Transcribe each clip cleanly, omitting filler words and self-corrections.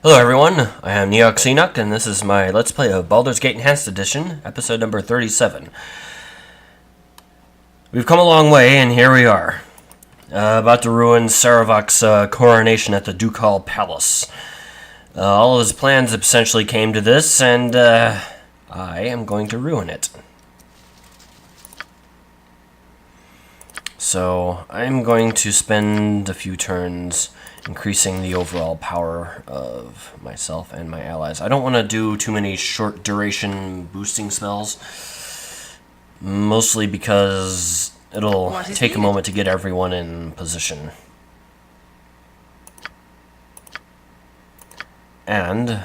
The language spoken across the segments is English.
Hello everyone, I am Neoxenoc, and this is my Let's Play of Baldur's Gate Enhanced Edition, episode number 37. We've come a long way, and here we are. About to ruin Saravok's coronation at the Ducal Palace. All of his plans essentially came to this, and I am going to ruin it. So, I'm going to spend a few turns increasing the overall power of myself and my allies. I don't want to do too many short duration boosting spells, mostly because it'll take a moment to get everyone in position. And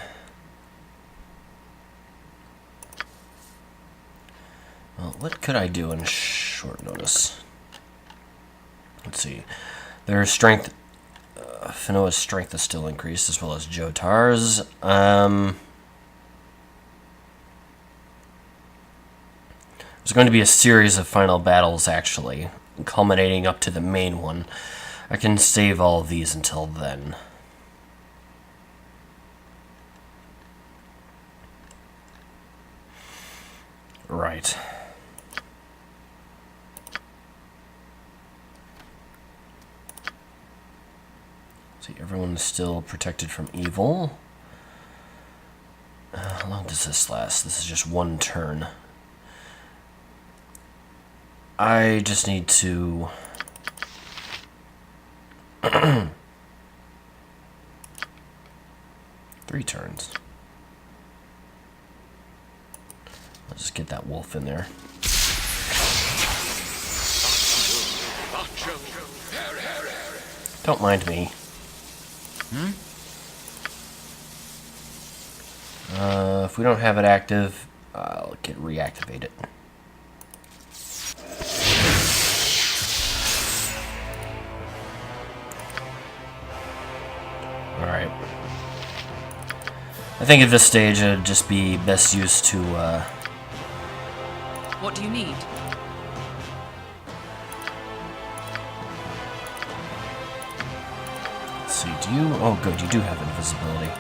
well, what could I do in short notice? Let's see. Their strength, Finoa's strength is still increased, as well as Jotar's. There's going to be a series of final battles, actually, culminating up to the main one. I can save all of these until then. Right. See, everyone's still protected from evil. How long does this last? This is just one turn. I just need to... 3 turns. Let's just get that wolf in there. Don't mind me. If we don't have it active, I'll get reactivated. Alright. I think at this stage it'd just be best used to, What do you need? Let's see, do you... Oh, good, you do have invisibility.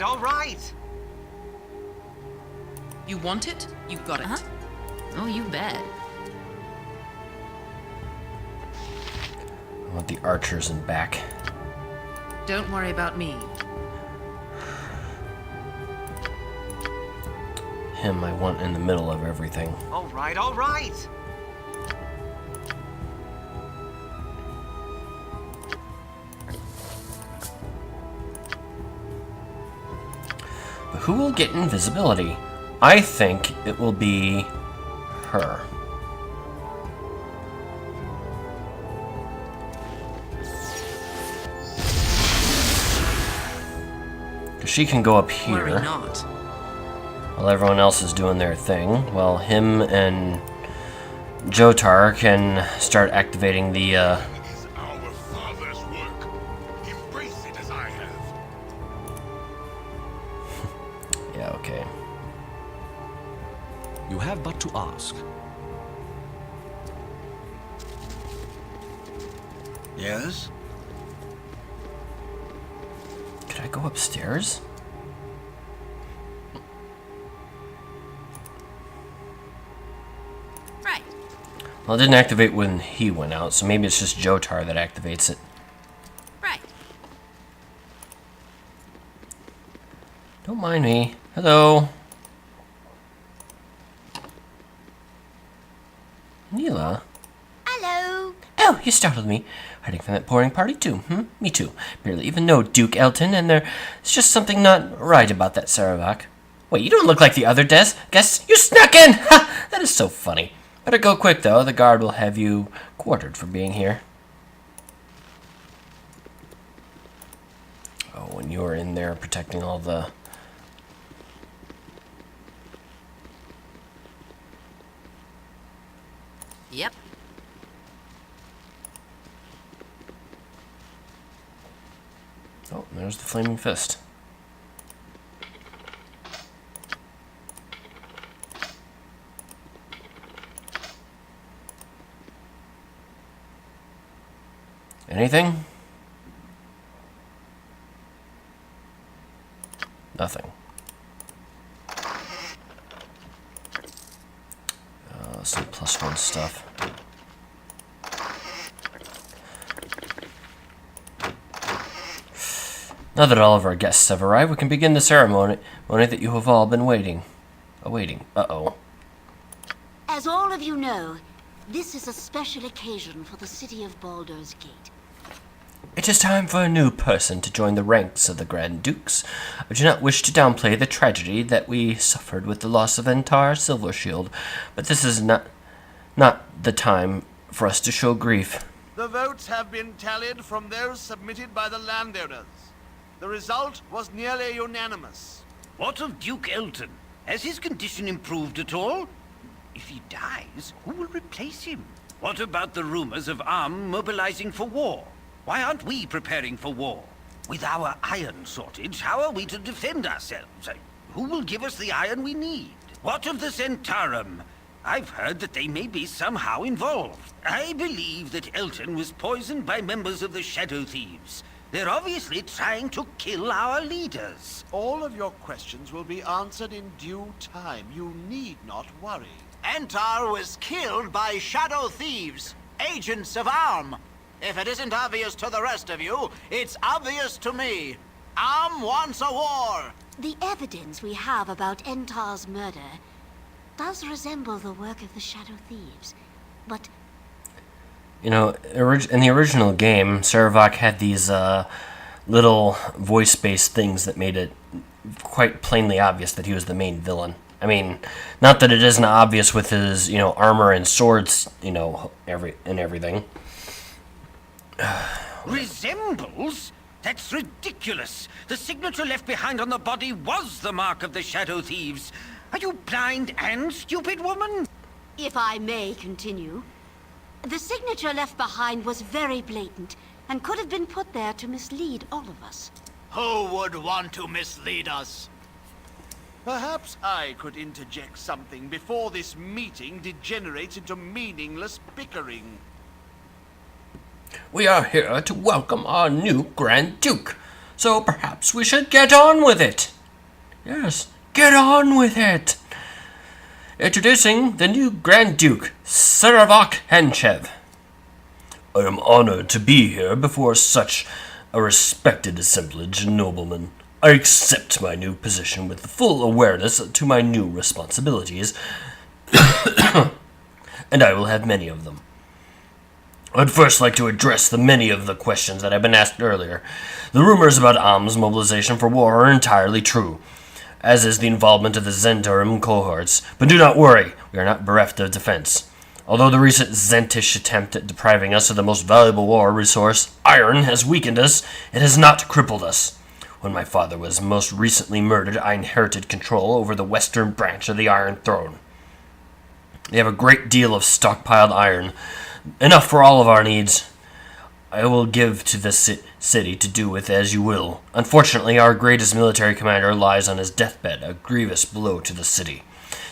All right. You want it? You got it. Oh, you bet. I want the archers in back. Don't worry about me. Him I want in the middle of everything. All right. But who will get invisibility? I think it will be her. Because she can go up here. Worry not. While everyone else is doing their thing. Well, him and Jotar can start activating the, It is our Father's work. Embrace it as I have. Yeah, okay. You have but to ask. Yes? Could I go upstairs? Right. Well, it didn't activate when he went out, so maybe it's just Jotar that activates it. Right. Don't mind me. Hello. Neela? Hello. Oh, you startled me. Hiding from that boring party too, Me too. Barely even know Duke Elton, and there's just something not right about that Saravok. Wait, you don't look like the other guests. You snuck in! Ha! That is so funny. Better go quick, though. The guard will have you quartered for being here. Oh, and you're in there protecting all the... Yep. Oh, there's the flaming fist. Anything? Nothing. Some +1 stuff. Now that all of our guests have arrived, we can begin the ceremony that you have all been awaiting. Uh-oh. As all of you know, this is a special occasion for the city of Baldur's Gate. It is time for a new person to join the ranks of the Grand Dukes. I do not wish to downplay the tragedy that we suffered with the loss of Entar Silvershield, but this is not the time for us to show grief. The votes have been tallied from those submitted by the landowners. The result was nearly unanimous. What of Duke Elton? Has his condition improved at all? If he dies, who will replace him? What about the rumors of Arm mobilizing for war? Why aren't we preparing for war? With our iron shortage, how are we to defend ourselves? Who will give us the iron we need? What of the Centarum? I've heard that they may be somehow involved. I believe that Elton was poisoned by members of the Shadow Thieves. They're obviously trying to kill our leaders. All of your questions will be answered in due time. You need not worry. Entar was killed by Shadow Thieves, agents of Arm. If it isn't obvious to the rest of you, it's obvious to me. Arm wants a war. The evidence we have about Entar's murder does resemble the work of the Shadow Thieves, but... You know, in the original game, Saravok had these little voice-based things that made it quite plainly obvious that he was the main villain. I mean, not that it isn't obvious with his, armor and swords, everything. Resembles? That's ridiculous. The signature left behind on the body was the mark of the Shadow Thieves. Are you blind and stupid, woman? If I may continue, the signature left behind was very blatant and could have been put there to mislead all of us. Who would want to mislead us? Perhaps I could interject something before this meeting degenerates into meaningless bickering. We are here to welcome our new Grand Duke, so perhaps we should get on with it. Yes, get on with it. Introducing the new Grand Duke, Saravok Henchev. I am honored to be here before such a respected assemblage of noblemen. I accept my new position with the full awareness to my new responsibilities, and I will have many of them. I'd first like to address the many of the questions that have been asked earlier. The rumors about Am's mobilization for war are entirely true, as is the involvement of the Zentarum cohorts. But do not worry, we are not bereft of defense. Although the recent Zentish attempt at depriving us of the most valuable war resource, iron, has weakened us, it has not crippled us. When my father was most recently murdered, I inherited control over the western branch of the Iron Throne. They have a great deal of stockpiled iron, enough for all of our needs. I will give to the city to do with as you will. Unfortunately, our greatest military commander lies on his deathbed, a grievous blow to the city.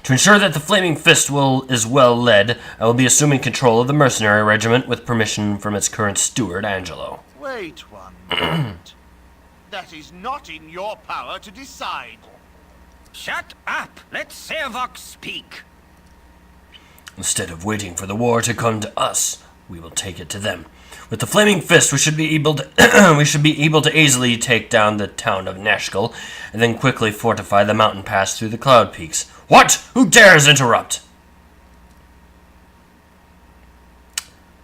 To ensure that the Flaming Fist is well led, I will be assuming control of the mercenary regiment with permission from its current steward, Angelo. Wait one moment. That is not in your power to decide. Shut up! Let Saravok speak. Instead of waiting for the war to come to us, we will take it to them. With the Flaming Fist, we should be able to easily take down the town of Nashkel, and then quickly fortify the mountain pass through the cloud peaks. What? Who dares interrupt?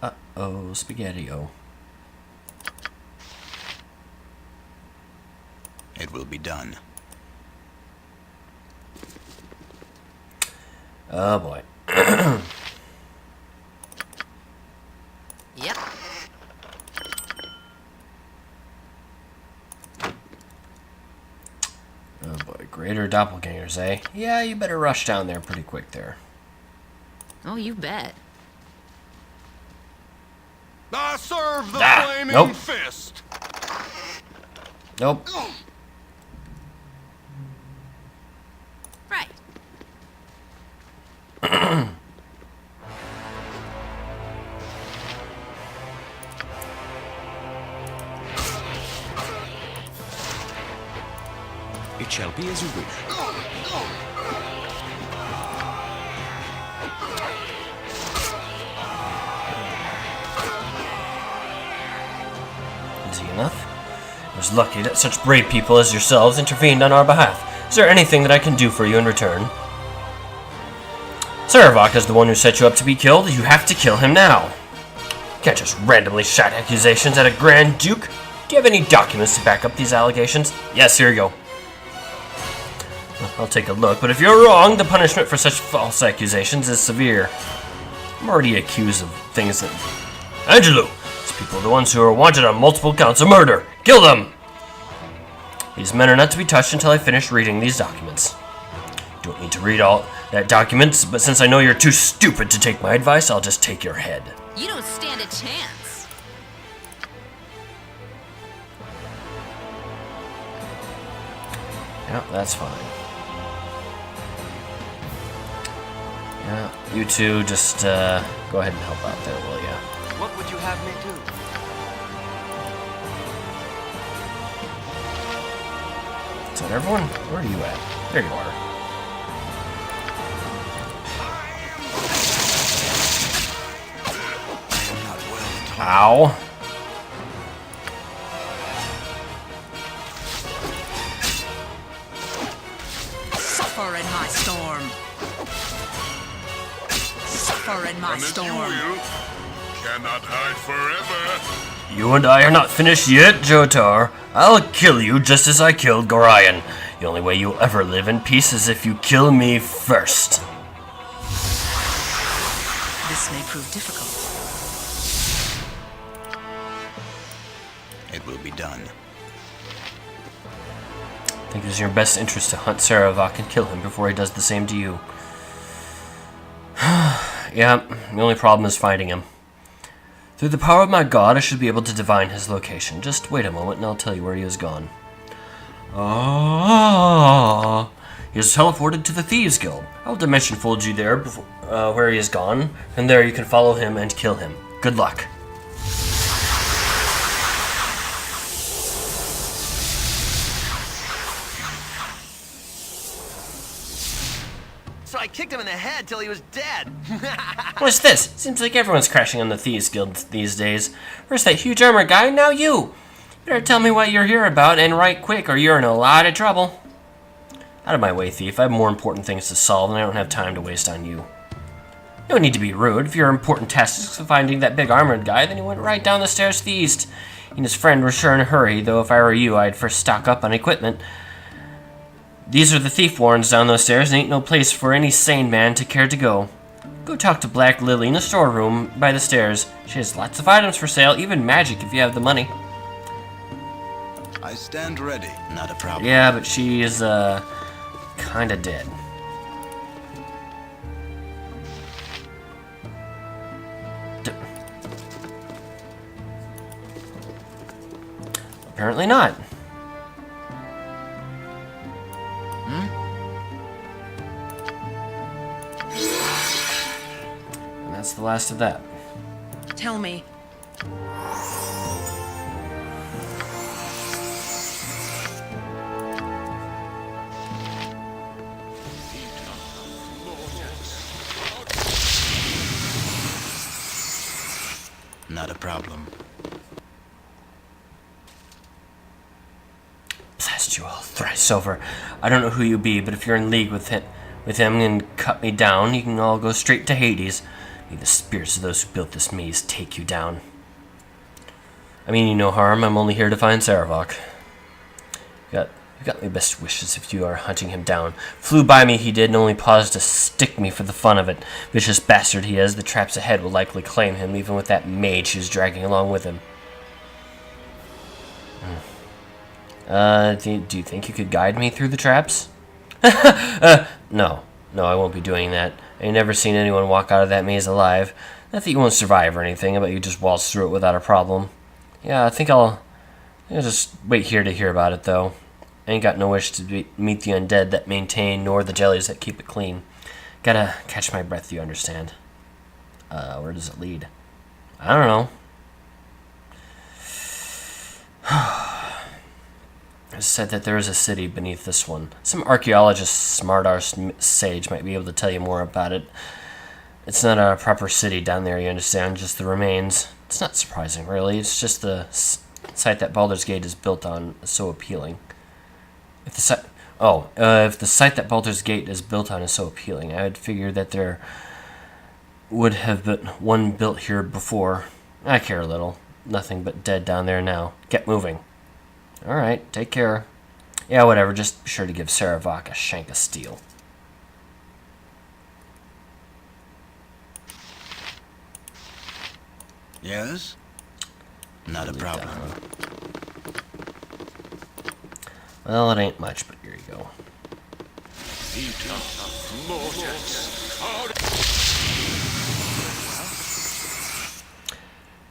Uh-oh, Spaghetti-O. It will be done. Oh boy. Yep. Oh boy, greater doppelgangers, eh? Yeah, you better rush down there pretty quick there. Oh, you bet. I serve the Ah, flaming nope. fist. Nope. Right. It shall be as you wish. Easy enough. I was lucky that such brave people as yourselves intervened on our behalf. Is there anything that I can do for you in return? Saravok is the one who set you up to be killed. You have to kill him now. You can't just randomly shout accusations at a Grand Duke. Do you have any documents to back up these allegations? Yes, here you go. I'll take a look, but if you're wrong, the punishment for such false accusations is severe. I'm already accused of things that... Angelo! These people are the ones who are wanted on multiple counts of murder. Kill them! These men are not to be touched until I finish reading these documents. Don't need to read all that documents, but since I know you're too stupid to take my advice, I'll just take your head. You don't stand a chance. Yeah, that's fine. Yeah, you two just go ahead and help out there, will ya? What would you have me do? Is that everyone? Where are you at? There you are. Ow. Suffer in my storm. Suffer in my And as you storm. will, cannot hide forever. You and I are not finished yet, Jotar. I'll kill you just as I killed Gorion. The only way you'll ever live in peace is if you kill me first. This may prove difficult. It will be done. I think it is in your best interest to hunt Saravok and kill him before he does the same to you. Yeah, the only problem is finding him. Through the power of my god, I should be able to divine his location. Just wait a moment and I'll tell you where he has gone. Ah, he has teleported to the Thieves Guild. I'll dimension fold you there before, where he has gone, and there you can follow him and kill him. Good luck. So I kicked him in the head till he was dead. What's this? Seems like everyone's crashing on the Thieves Guild these days. First that huge armor guy, now you! Better tell me what you're here about, and right quick, or you're in a lot of trouble. Out of my way, thief. I have more important things to solve, and I don't have time to waste on you. No need to be rude. If your important task is finding that big armored guy, then he went right down the stairs to the east. He and his friend were sure in a hurry, though if I were you, I'd first stock up on equipment. These are the thief warrens down those stairs, and ain't no place for any sane man to care to go. Go talk to Black Lily in the storeroom by the stairs. She has lots of items for sale, even magic if you have the money. I stand ready. Not a problem. Yeah, but she is, kinda dead. Apparently not. And that's the last of that. Tell me. Not a problem. Blast you all thrice over. I don't know who you be, but if you're in league with him and cut me down, you can all go straight to Hades. May the spirits of those who built this maze take you down. I mean you no harm. I'm only here to find Saravok. You got my best wishes if you are hunting him down. Flew by me he did, and only paused to stick me for the fun of it. Vicious bastard he is. The traps ahead will likely claim him, even with that mage he's dragging along with him. Do you think you could guide me through the traps? No, I won't be doing that. I ain't never seen anyone walk out of that maze alive. Not that you won't survive or anything, but you just waltz through it without a problem. Yeah, I think I'll just wait here to hear about it, though. I ain't got no wish to meet the undead that maintain, nor the jellies that keep it clean. Gotta catch my breath, you understand. Where does it lead? I don't know. said that there is a city beneath this one. Some archaeologist, smart-arse sage might be able to tell you more about it. It's not a proper city down there, you understand, just the remains. It's not surprising, really. It's just the site that Baldur's Gate is built on is so appealing. If the site that Baldur's Gate is built on is so appealing, I would figure that there would have been one built here before. I care a little. Nothing but dead down there now. Get moving. Alright, take care. Yeah, whatever, just be sure to give Saravok a shank of steel. Yes? Not a problem. Well, it ain't much, but here you go.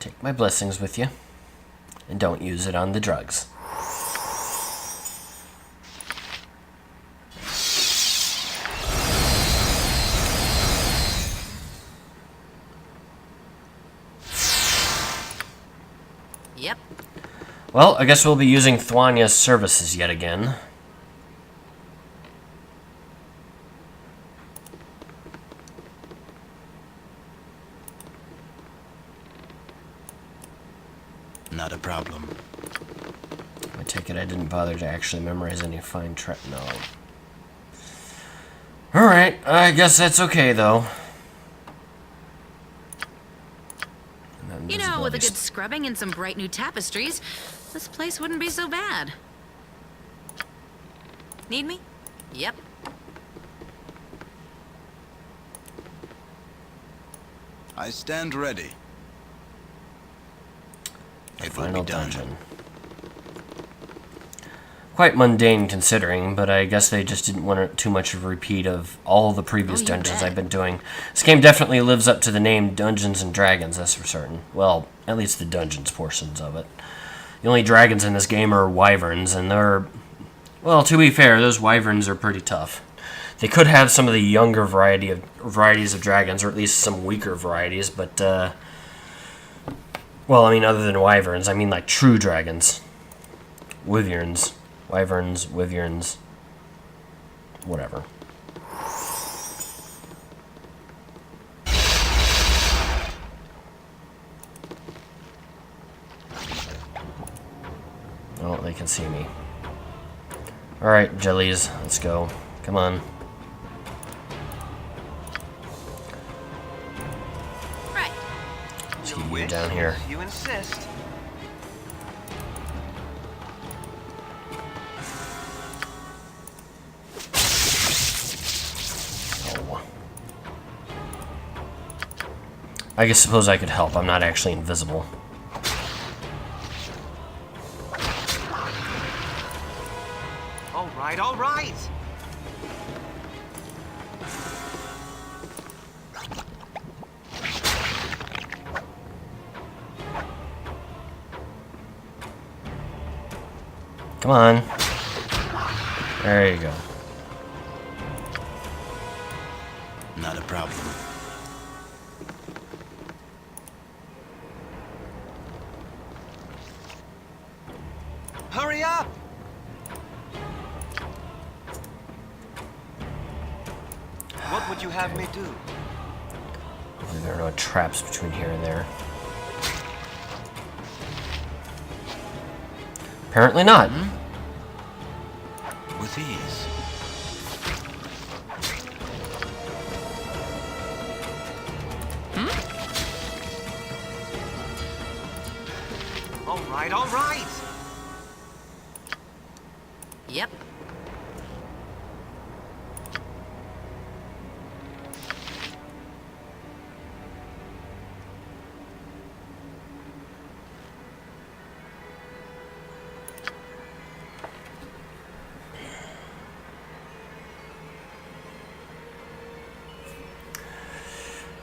Take my blessings with you, and don't use it on the drugs. Yep. Well, I guess we'll be using Thwanya's services yet again. Not a problem. I take it I didn't bother to actually memorize any fine no. Alright, I guess that's okay, though. You know, with a good scrubbing and some bright new tapestries, this place wouldn't be so bad. Need me? Yep. I stand ready. It will Final be done. dungeon. Quite mundane considering, but I guess they just didn't want too much of a repeat of all the previous dungeons I've been doing. This game definitely lives up to the name Dungeons and Dragons, that's for certain. Well, at least the dungeons portions of it. The only dragons in this game are wyverns, and they're... Well, to be fair, those wyverns are pretty tough. They could have some of the younger varieties of dragons, or at least some weaker varieties, but, well, I mean, other than wyverns, I mean like true dragons. Wyverns. Wyverns, wyverns, whatever. Oh, they can see me. Alright, jellies, let's go. Come on. Right. See you down here. You insist. I suppose I could help. I'm not actually invisible. All right, all right. Come on. There you go. Not a problem. Hurry up! What would you have me do? Hopefully there are no traps between here and there. Apparently not. With ease. All right, all right. Yep.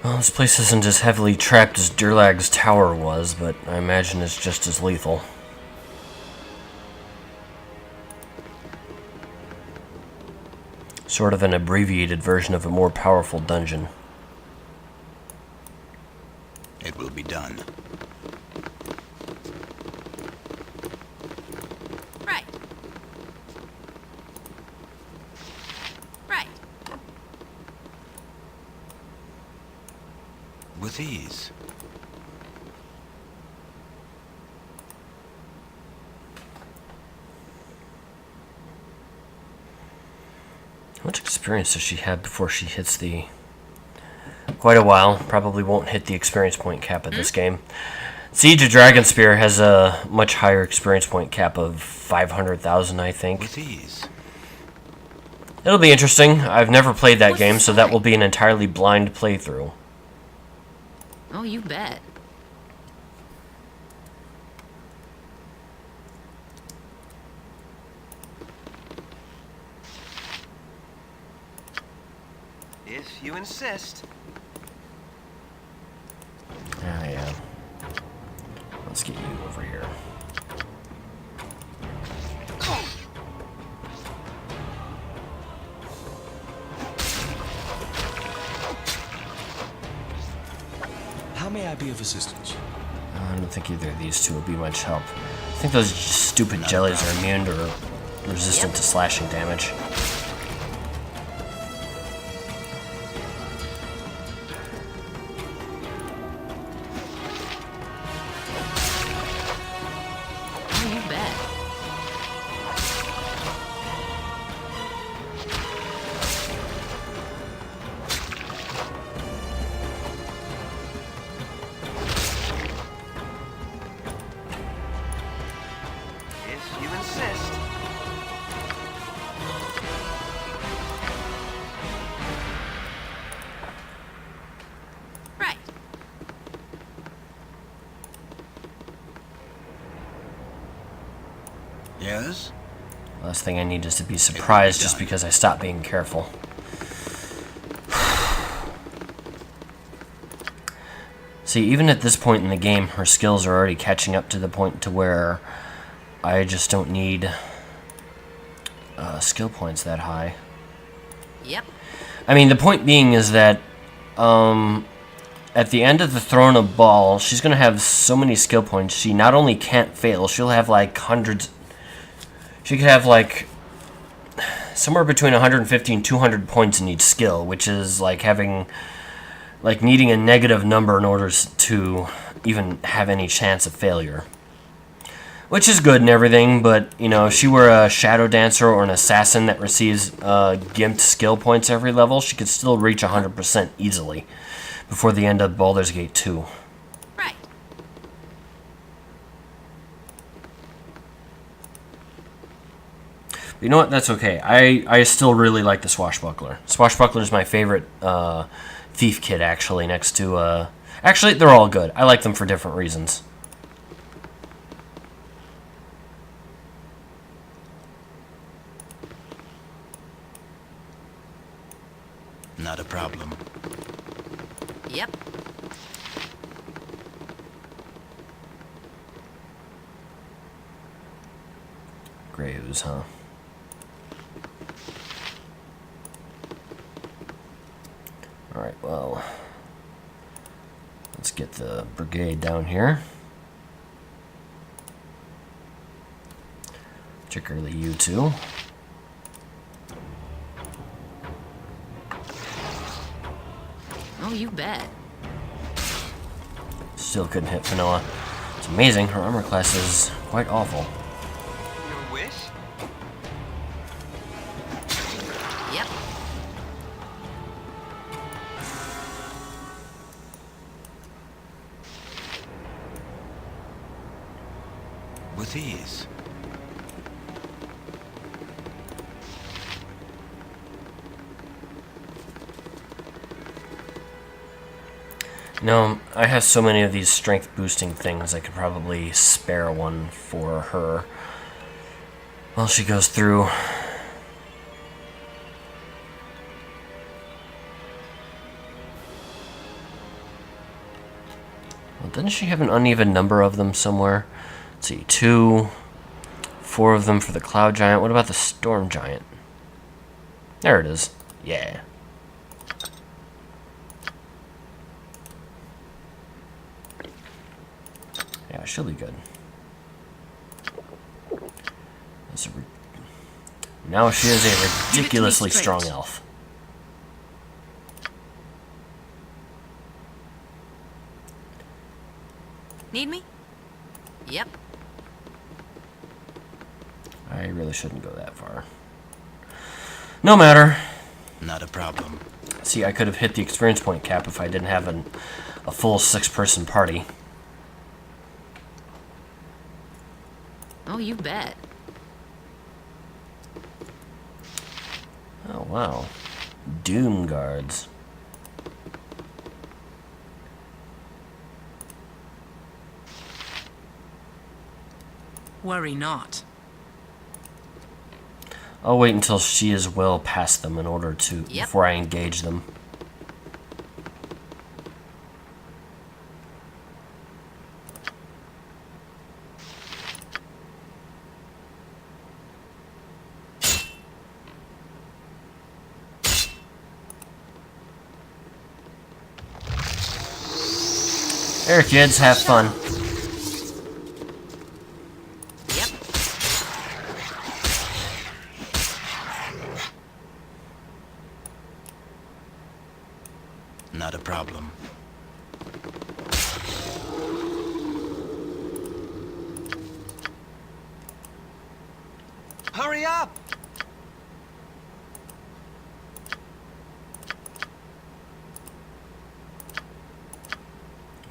Well, this place isn't as heavily trapped as Durlag's tower was, but I imagine it's just as lethal. Sort of an abbreviated version of a more powerful dungeon. It will be done. Right. With ease. How much experience does she have before she hits the... Quite a while. Probably won't hit the experience point cap of this game. Siege of Dragonspear has a much higher experience point cap of 500,000, I think. With ease. It'll be interesting. I've never played that game, so that will be an entirely blind playthrough. Oh, you bet. If you insist. Ah, yeah. Let's get you over here. How may I be of assistance? I don't think either of these two would be much help. I think those stupid jellies are immune or resistant to slashing damage. Oh, you bet. If you insist. Right. Yes? Last thing I need is to be surprised just because I stopped being careful. See, even at this point in the game, her skills are already catching up to the point to where I just don't need skill points that high. Yep. I mean, the point being is that at the end of the Throne of Bhaal, she's going to have so many skill points, she not only can't fail, she'll have like hundreds... She could have like somewhere between 150 and 200 points in each skill, which is like having... like needing a negative number in order to even have any chance of failure. Which is good and everything, but, you know, if she were a Shadow Dancer or an Assassin that receives gimped skill points every level, she could still reach 100% easily before the end of Baldur's Gate 2. Right. But you know what? That's okay. I still really like the Swashbuckler. Swashbuckler is my favorite thief kit, actually, next to... Actually, they're all good. I like them for different reasons. Not a problem. Yep. Graves, huh? Alright, well... let's get the brigade down here. Particularly you two. Oh, you bet. Still couldn't hit Fanoa. It's amazing, her armor class is quite awful. Your wish? Yep. With ease. No, I have so many of these strength boosting things, I could probably spare one for her while she goes through. Well, doesn't she have an uneven number of them somewhere? Let's see, 2, 4 of them for the Cloud Giant. What about the Storm Giant? There it is. Yeah. Yeah, she'll be good. Now she is a ridiculously strong elf. Need me? Yep. I really shouldn't go that far. No matter. Not a problem. See, I could have hit the experience point cap if I didn't have a full 6-person party. Oh, you bet. Oh, wow. Doom guards. Worry not. I'll wait until she is well past them in order to before I engage them. There, kids, have fun. Not a problem. Hurry up!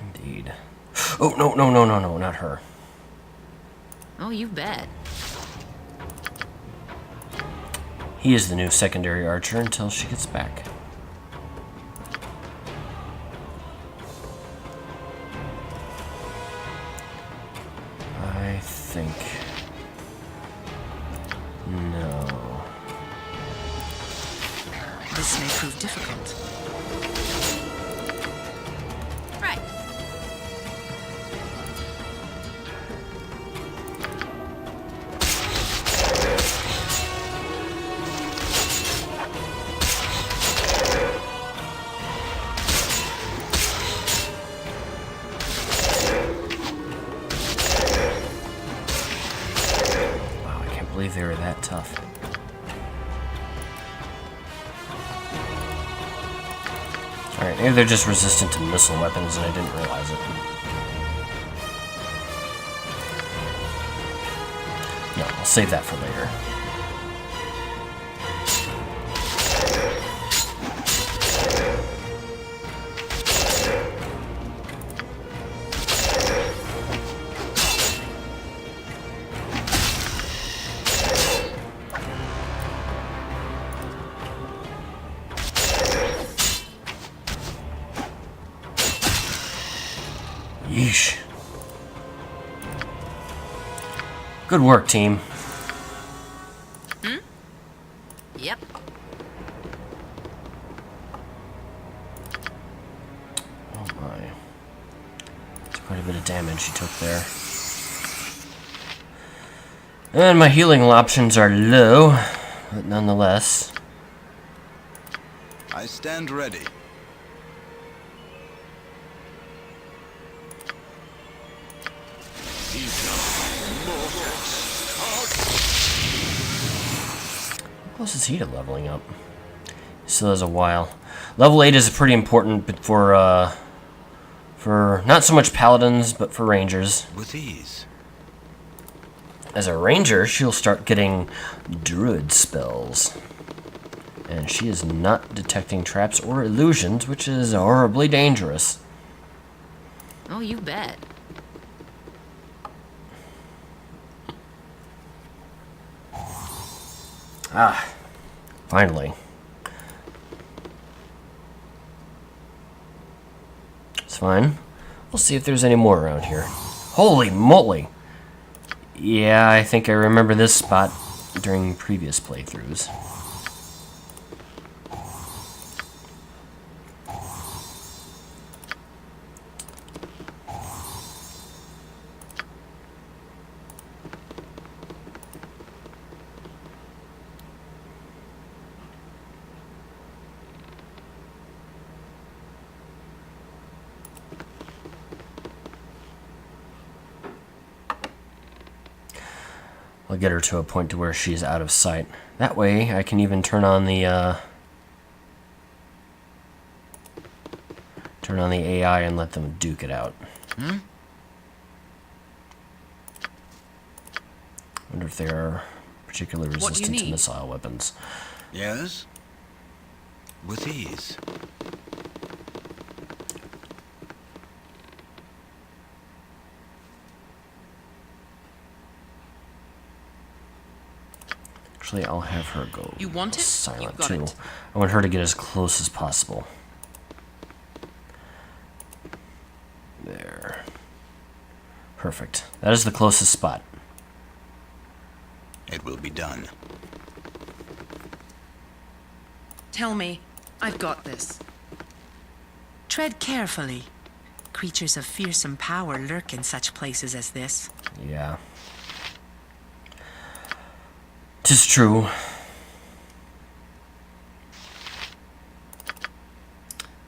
Indeed. Oh, no, no, no, no, no, not her. Oh, you bet. He is the new secondary archer until she gets back. I think... no. This may prove difficult. Right. Wow, I can't believe they were that tough. Alright, maybe they're just resistant to missile weapons and I didn't realize it. No, I'll save that for later. Yeesh. Good work, team. Yep. Oh my. That's quite a bit of damage you took there. And my healing options are low, but nonetheless. I stand ready. How close is he to leveling up? Still has a while. Level 8 is pretty important, but for not so much paladins, but for rangers. With ease. As a ranger, she'll start getting druid spells. And she is not detecting traps or illusions, which is horribly dangerous. Oh, you bet. Ah, finally. It's fine. We'll see if there's any more around here. Holy moly! Yeah, I think I remember this spot during previous playthroughs. I'll get her to a point to where she's out of sight. That way, I can even turn on the AI and let them duke it out. wonder if they are particularly What do you resistant to need? missile weapons. Yes? With ease. Actually, I'll have her go You want it? silent You've got too. it. I want her to get as close as possible. There. Perfect. That is the closest spot. It will be done. Tell me, I've got this. Tread carefully. Creatures of fearsome power lurk in such places as this. Yeah. 'Tis true.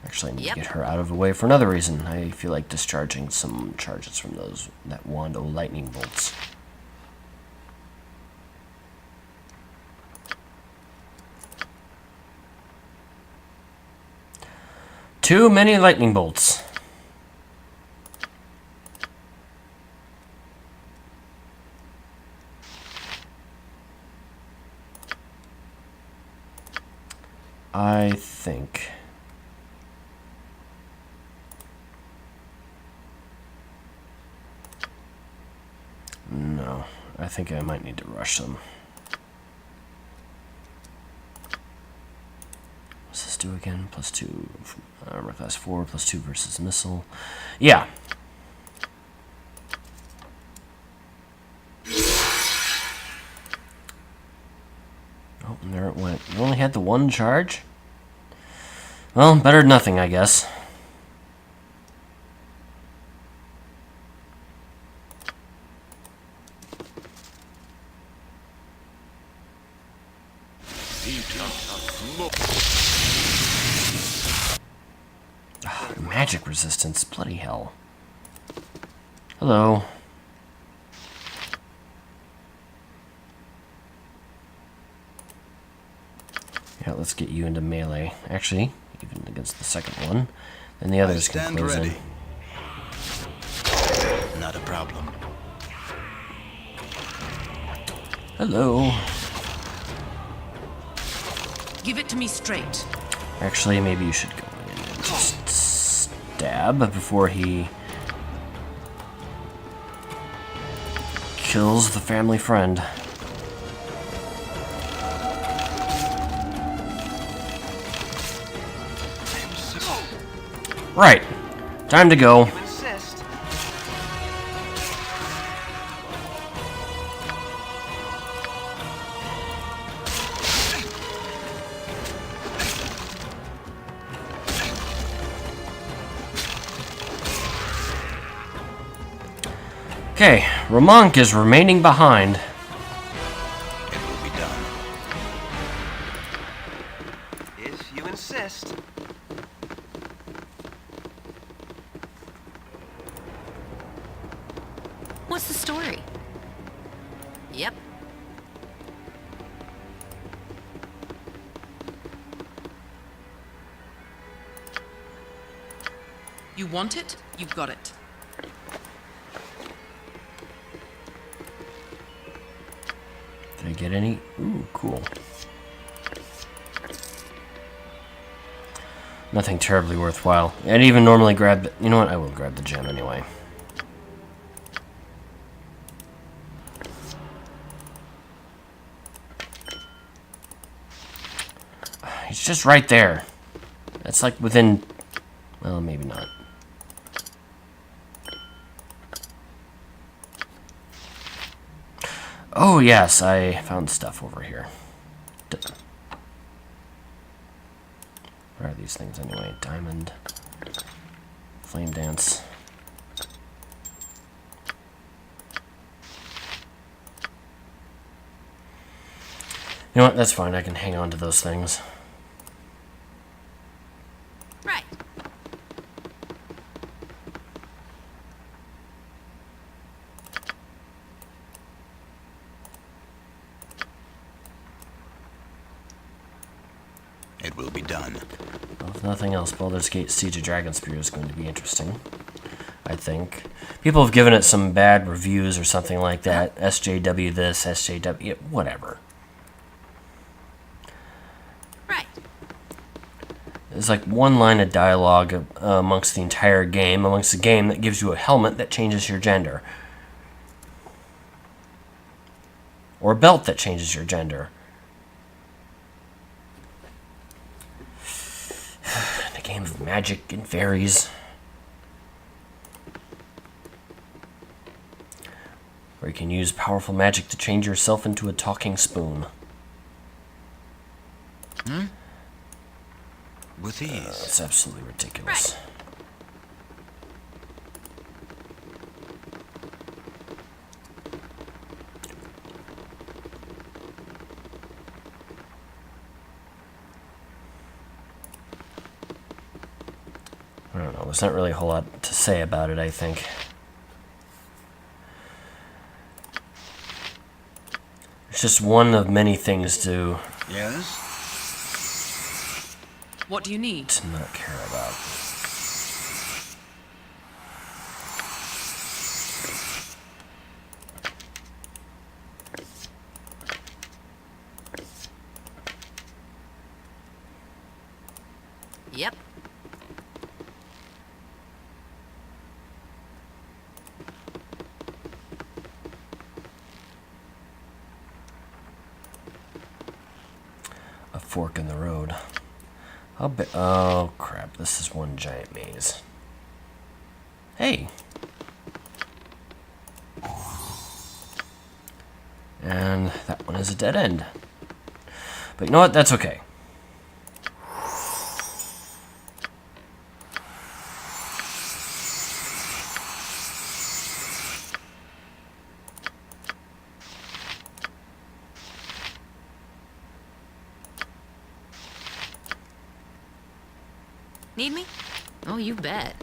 Actually, I need to get her out of the way for another reason. I feel like discharging some charges from that wand of lightning bolts. Too many lightning bolts. I think no, I think I might need to rush them. What's this do again? +2 armor class 4, +2 versus missile. Yeah. Oh, and there it went. You only had the one charge? Well, better than nothing, I guess. Magic resistance, bloody hell. Hello. Yeah, let's get you into melee. Actually, even against the second one. Then the others can Stand close ready. in. Not a problem. Hello. Give it to me straight. Actually, maybe you should go in and just stab before he kills the family friend. Right. Time to go. Insist. Okay, Ramonk is remaining behind. It will be done. If you insist. What's the story? Yep. You want it? You've got it. Did I get any? Ooh, cool. Nothing terribly worthwhile. I'd even normally grab the... You know what? I will grab the gem anyway. He's just right there. That's like within... Well, maybe not. Oh, yes, I found stuff over here. Where are these things anyway? Diamond. Flame dance. You know what? That's fine. I can hang on to those things. Right. It will be done. Well, if nothing else, Baldur's Gate Siege of Dragonspear is going to be interesting. I think. People have given it some bad reviews or something like that. SJW this, SJW... whatever. Right. There's like one line of dialogue amongst the entire game, amongst the game that gives you a helmet that changes your gender. Or a belt that changes your gender. The game of magic and fairies. Or you can use powerful magic to change yourself into a talking spoon. With ease. It's absolutely ridiculous. I don't know. There's not really a whole lot to say about it, I think. It's just one of many things to... Yes? What do you need? To not care about. Yep. A fork in the road. Oh crap, this is one giant maze. Hey! And that one is a dead end. But you know what? That's okay. Need me? Oh, you bet.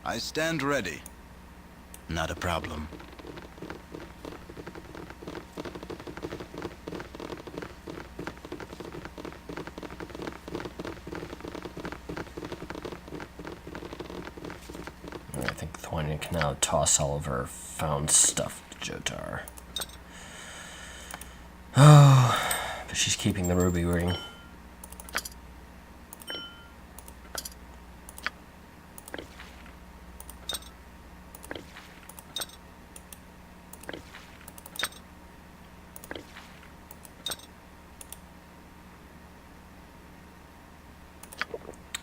I stand ready. Not a problem. I think Thwanya can now toss all of her found stuff to Jotar. Oh, but she's keeping the ruby ring.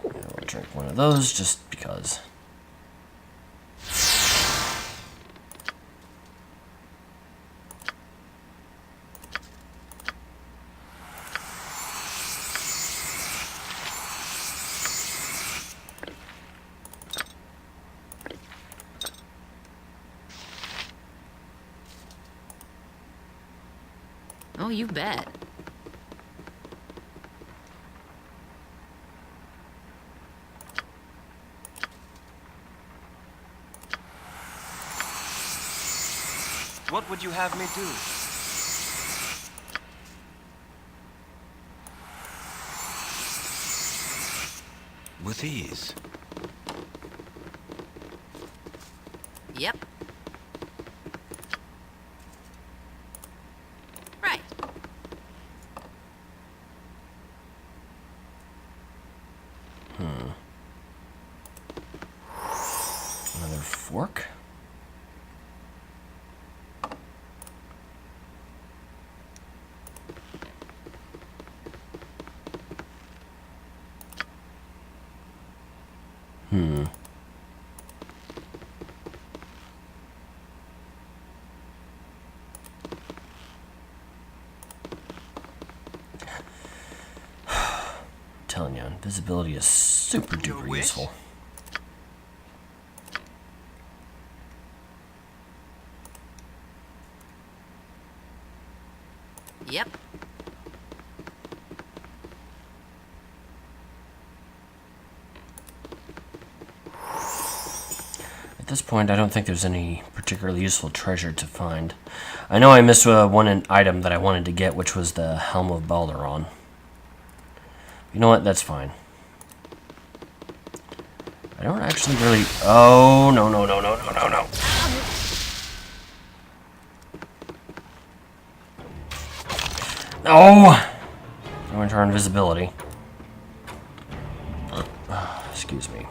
I'll drink one of those just because. Oh, you bet. What would you have me do? With ease. Yep. Right. Another fork? Telling you, invisibility is super duper useful. Yep. At this point, I don't think there's any particularly useful treasure to find. I know I missed one item that I wanted to get, which was the Helm of Baldur. You know what? That's fine. I don't actually really... Oh, no, no, no, no, no, no, no. Oh! Go into our invisibility. Excuse me.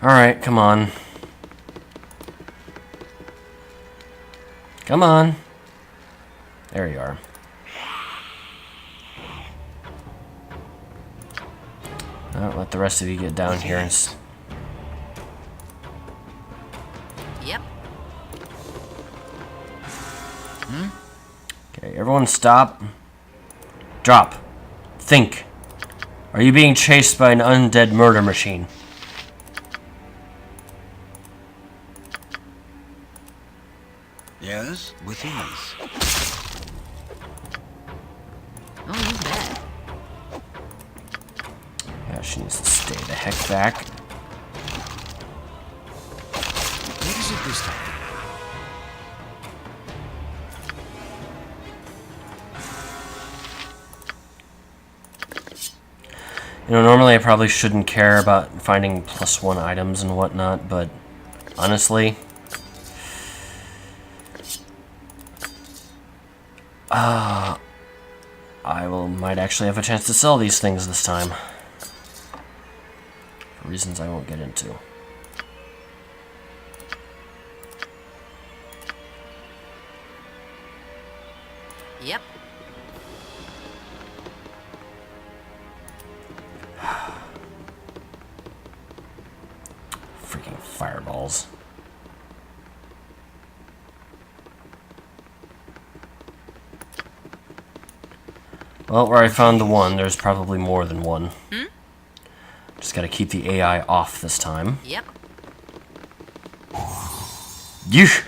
Alright, come on. Come on. There you are. I'll let the rest of you get down here and... Yep. Okay, everyone stop. Drop. Think. Are you being chased by an undead murder machine? Yes, with ease. Oh, you bet. Yeah, she needs to stay the heck back. What is it this time? You know, normally I probably shouldn't care about finding +1 items and whatnot, but honestly... might actually have a chance to sell these things this time. For reasons I won't get into. Yep. Freaking fireballs. Well, where I found the one, there's probably more than one. Just gotta keep the AI off this time. Yep. Yeesh!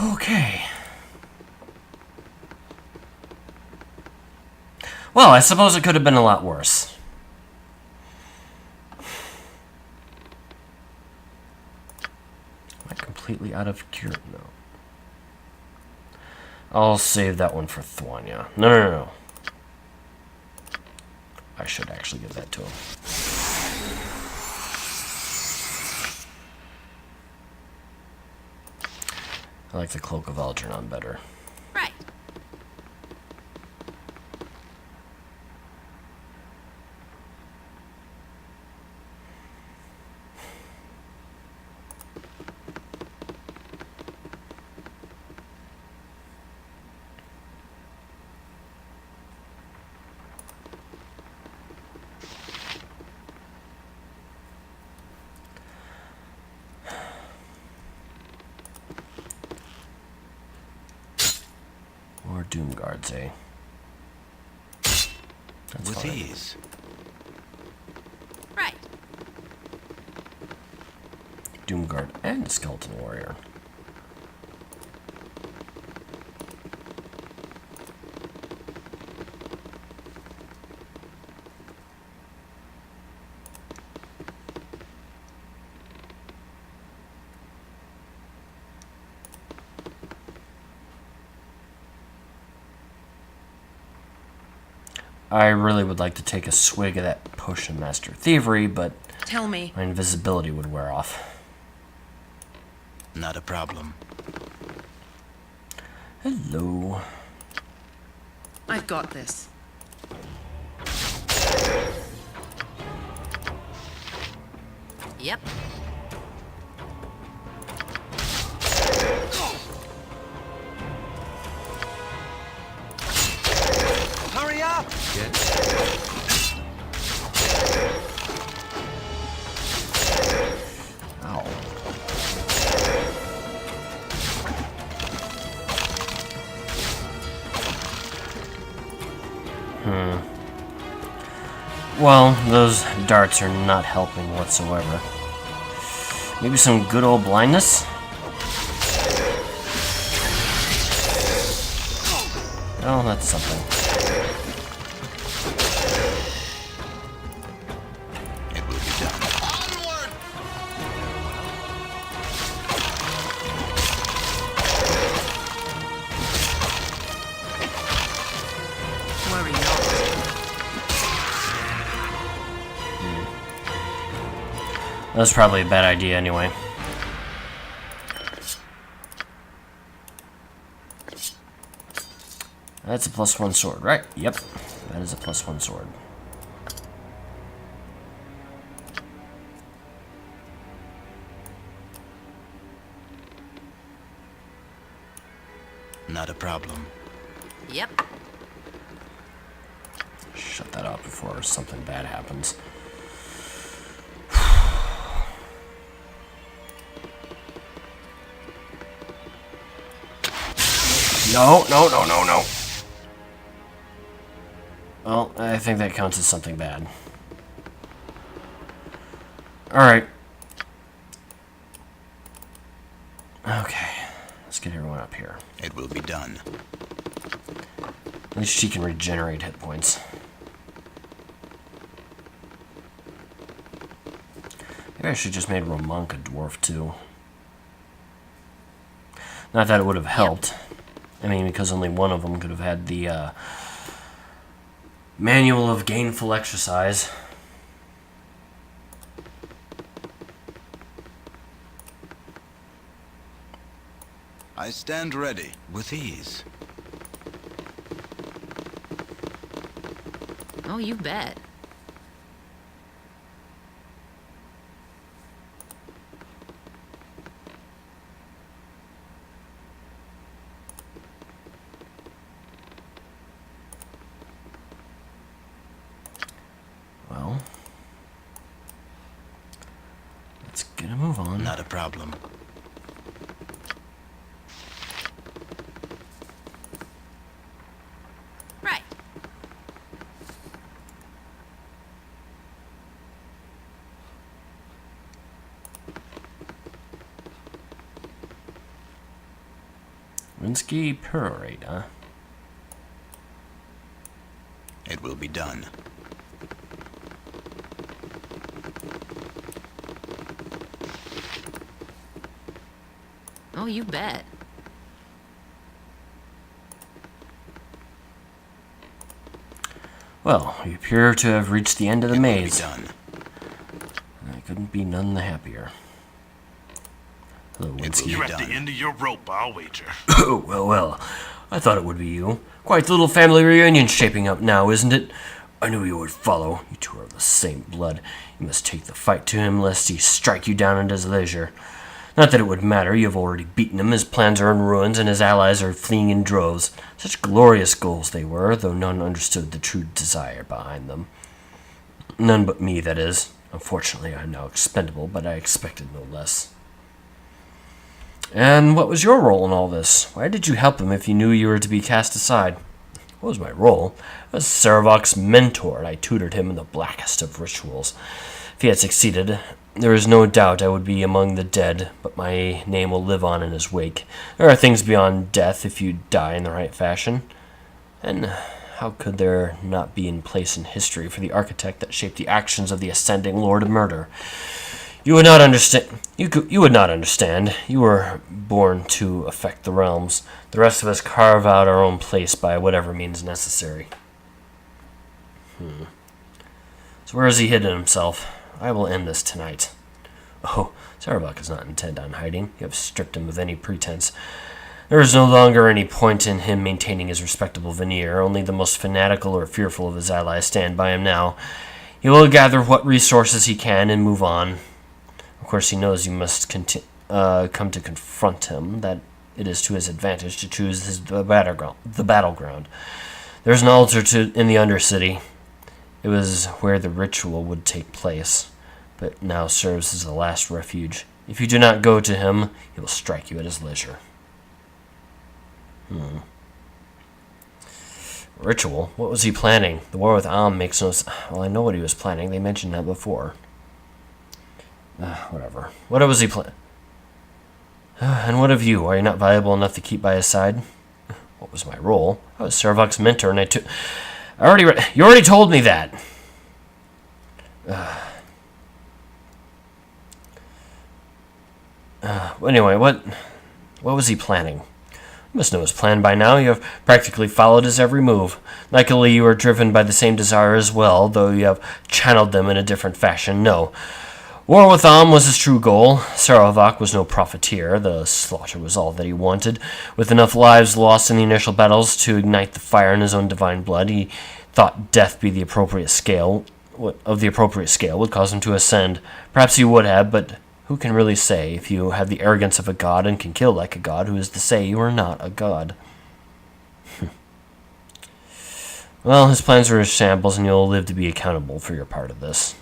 Okay. Well, I suppose it could have been a lot worse. Am I completely out of cure? No. I'll save that one for Thwanya. No, no, no, no. I should actually give that to him. I like the Cloak of Algernon better. Right. Or Doom Guards, eh? That's With fine. ease. Right. Doom Guard and Skeleton Warrior. I really would like to take a swig of that potion Master Thievery, but Tell me. my invisibility would wear off. Not a problem. Hello. I've got this. Yep. Hurry up! Ow. Well, those darts are not helping whatsoever. Maybe some good old blindness? Oh, that's something. It will be done. Onward! Worry not. That was probably a bad idea anyway. That's a +1 sword, right? Yep, that is a +1 sword. Not a problem. Yep. Shut that up before something bad happens. No, no, no, no, no. Well, I think that counts as something bad. Alright. Okay. Let's get everyone up here. It will be done. At least she can regenerate hit points. Maybe I should just made Romonk a dwarf too. Not that it would have helped. I mean, because only one of them could have had the manual of gainful exercise. I stand ready with ease. Oh, you bet. Well, let's get a move on. Not a problem. Right. Winsky Perorate, huh? It will be done. Oh, you bet. Well, we appear to have reached the end of the maze. It will be done. I couldn't be none the happier. Hello, Winsky. You're at the end of your rope, I'll wager. Oh, well, well. I thought it would be you. Quite the little family reunion shaping up now, isn't it? I knew you would follow. You two are of the same blood. You must take the fight to him, lest he strike you down at his leisure. Not that it would matter. You have already beaten him. His plans are in ruins, and his allies are fleeing in droves. Such glorious goals they were, though none understood the true desire behind them. None but me, that is. Unfortunately, I am now expendable, but I expected no less. And what was your role in all this? Why did you help him if you knew you were to be cast aside? What was my role? I was Saravok's mentor, and I tutored him in the blackest of rituals. If he had succeeded, there is no doubt I would be among the dead, but my name will live on in his wake. There are things beyond death if you die in the right fashion. And how could there not be in place in history for the architect that shaped the actions of the ascending Lord of Murder? You would not understand. You would not understand. You were born to affect the realms. The rest of us carve out our own place by whatever means necessary. So where has he hidden himself? I will end this tonight. Oh, Saravok is not intent on hiding. You have stripped him of any pretense. There is no longer any point in him maintaining his respectable veneer. Only the most fanatical or fearful of his allies stand by him now. He will gather what resources he can and move on. Of course, he knows you must come to confront him, that it is to his advantage to choose the battleground. There is an altar in the Undercity. It was where the ritual would take place, but now serves as the last refuge. If you do not go to him, he will strike you at his leisure. Ritual? What was he planning? The war with makes no sense. Well, I know what he was planning. They mentioned that before. Whatever. What was he planning? And what of you? Are you not valuable enough to keep by his side? What was my role? I was Saravok's mentor, and you already told me that. Anyway, what was he planning? You must know his plan by now. You have practically followed his every move. Likely you are driven by the same desire as well, though you have channeled them in a different fashion. No. War with was his true goal. Saravok was no profiteer. The slaughter was all that he wanted. With enough lives lost in the initial battles to ignite the fire in his own divine blood, he thought death be the appropriate scale would cause him to ascend. Perhaps he would have, but who can really say? If you have the arrogance of a god and can kill like a god, who is to say you are not a god? Well, his plans are in shambles, and you'll live to be accountable for your part of this.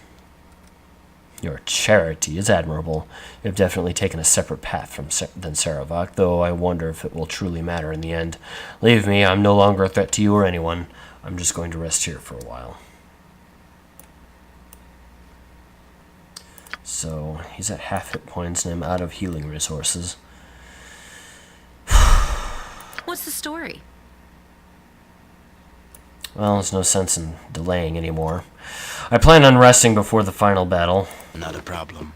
Your charity is admirable. You have definitely taken a separate path than Saravok, though I wonder if it will truly matter in the end. Leave me. I'm no longer a threat to you or anyone. I'm just going to rest here for a while. So, he's at half hit points, and I'm out of healing resources. What's the story? Well, there's no sense in delaying anymore. I plan on resting before the final battle. Not a problem.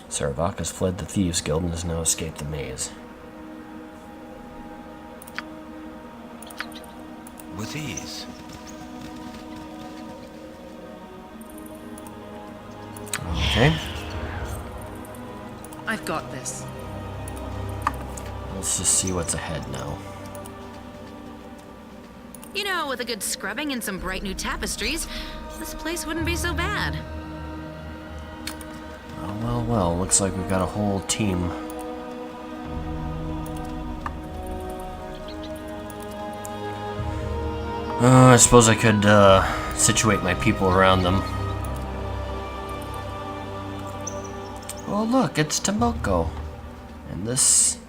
Saravok has fled the Thieves' Guild and has now escaped the maze. With ease. Okay. I've got this. Let's just see what's ahead now. You know, with a good scrubbing and some bright new tapestries, this place wouldn't be so bad. Well, looks like we've got a whole team. I suppose I could situate my people around them. Oh look, it's Tomoko. And this...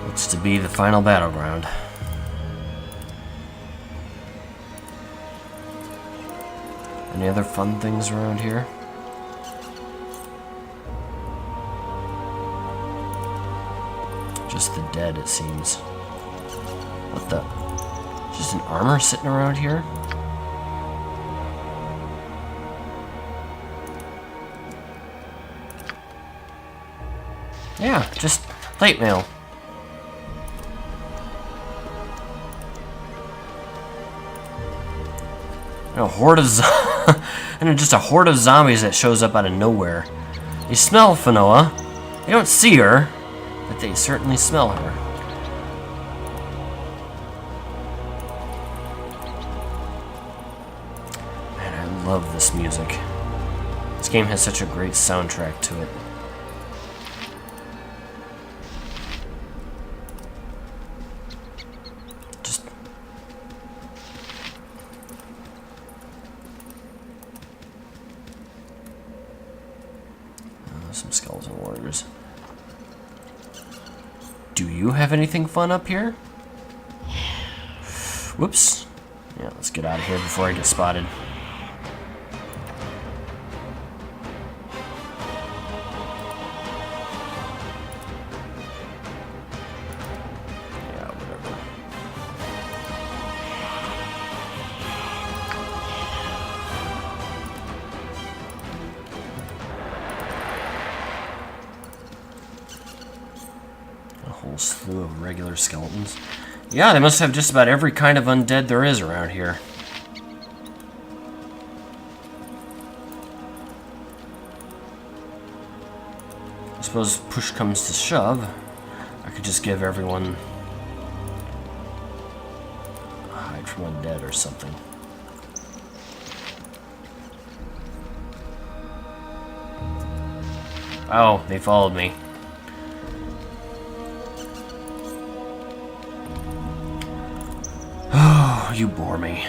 looks to be the final battleground. Any other fun things around here? Just the dead, it seems. What the? Just an armor sitting around here? Yeah, just plate mail. And a horde of and just a horde of zombies that shows up out of nowhere. They smell Fanoa. They don't see her, but they certainly smell her. Man, I love this music. This game has such a great soundtrack to it. Some skeleton warriors. Do you have anything fun up here? Whoops. Yeah, let's get out of here before I get spotted. Yeah, whatever. A whole slew of regular skeletons. Yeah, they must have just about every kind of undead there is around here. I suppose push comes to shove, I could just give everyone a hide from undead or something. Oh, they followed me. you bore me.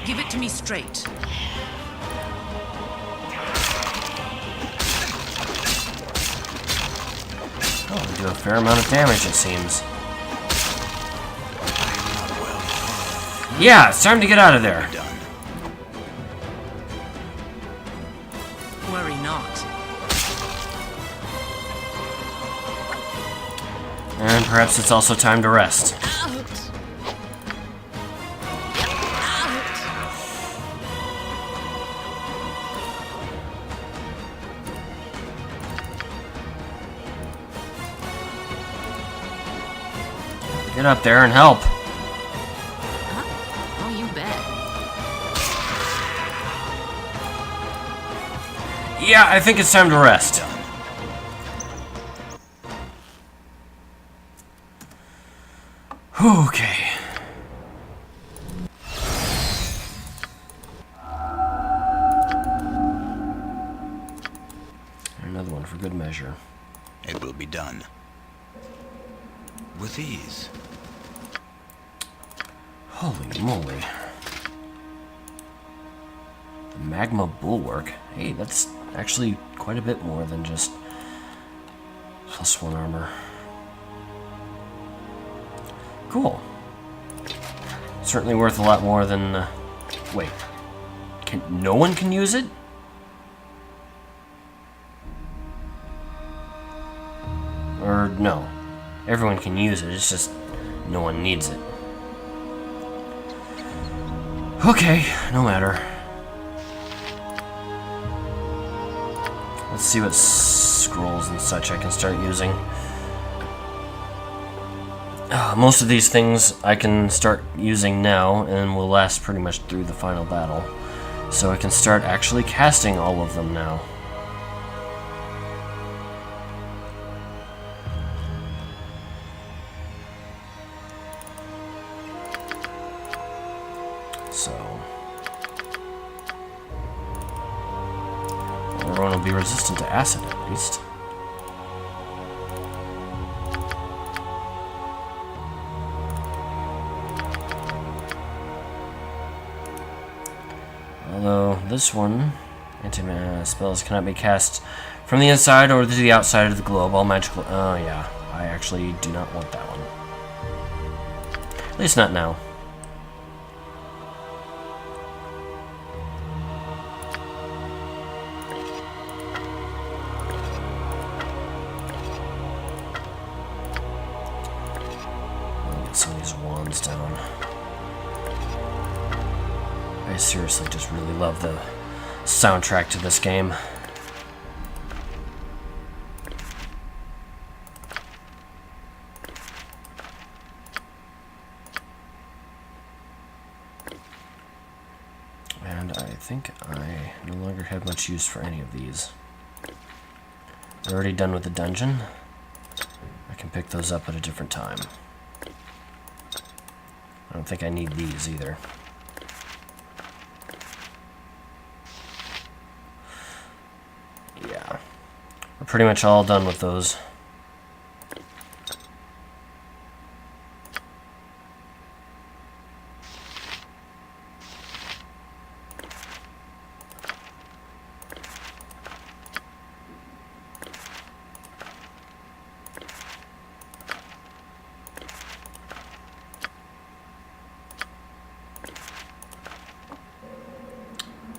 Give it to me straight. Oh, we do a fair amount of damage, it seems. Yeah, it's time to get out of there. Worry not. And perhaps it's also time to rest. Get up there and help. Huh? Oh, you bet. Yeah, I think it's time to rest. Okay. Another one for good measure. It will be done. With ease. Holy moly. The magma bulwark. Hey, that's actually quite a bit more than just +1 armor. Cool. Certainly worth a lot more than... wait. No one can use it? Or no. Everyone can use it, it's just no one needs it. Okay, no matter. Let's see what scrolls and such I can start using. Most of these things I can start using now and will last pretty much through the final battle. So I can start actually casting all of them now. So... everyone will be resistant to acid at least. Although this one, anti-mana spells cannot be cast from the inside or to the outside of the globe. All magical... oh yeah, I actually do not want that one. At least not now. I'll get some of these wands down. I seriously just really love the soundtrack to this game. And I think I no longer have much use for any of these. We're already done with the dungeon. I can pick those up at a different time. I don't think I need these either. Yeah, we're pretty much all done with those.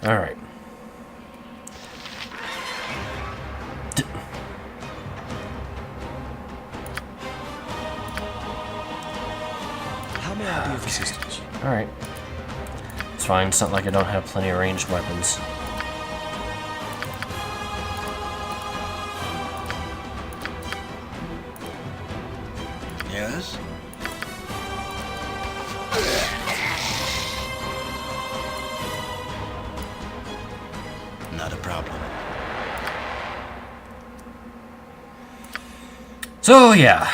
All right. How may I be of assistance? Alright. It's fine, it's not like I don't have plenty of ranged weapons. Yes? Not a problem. So, yeah.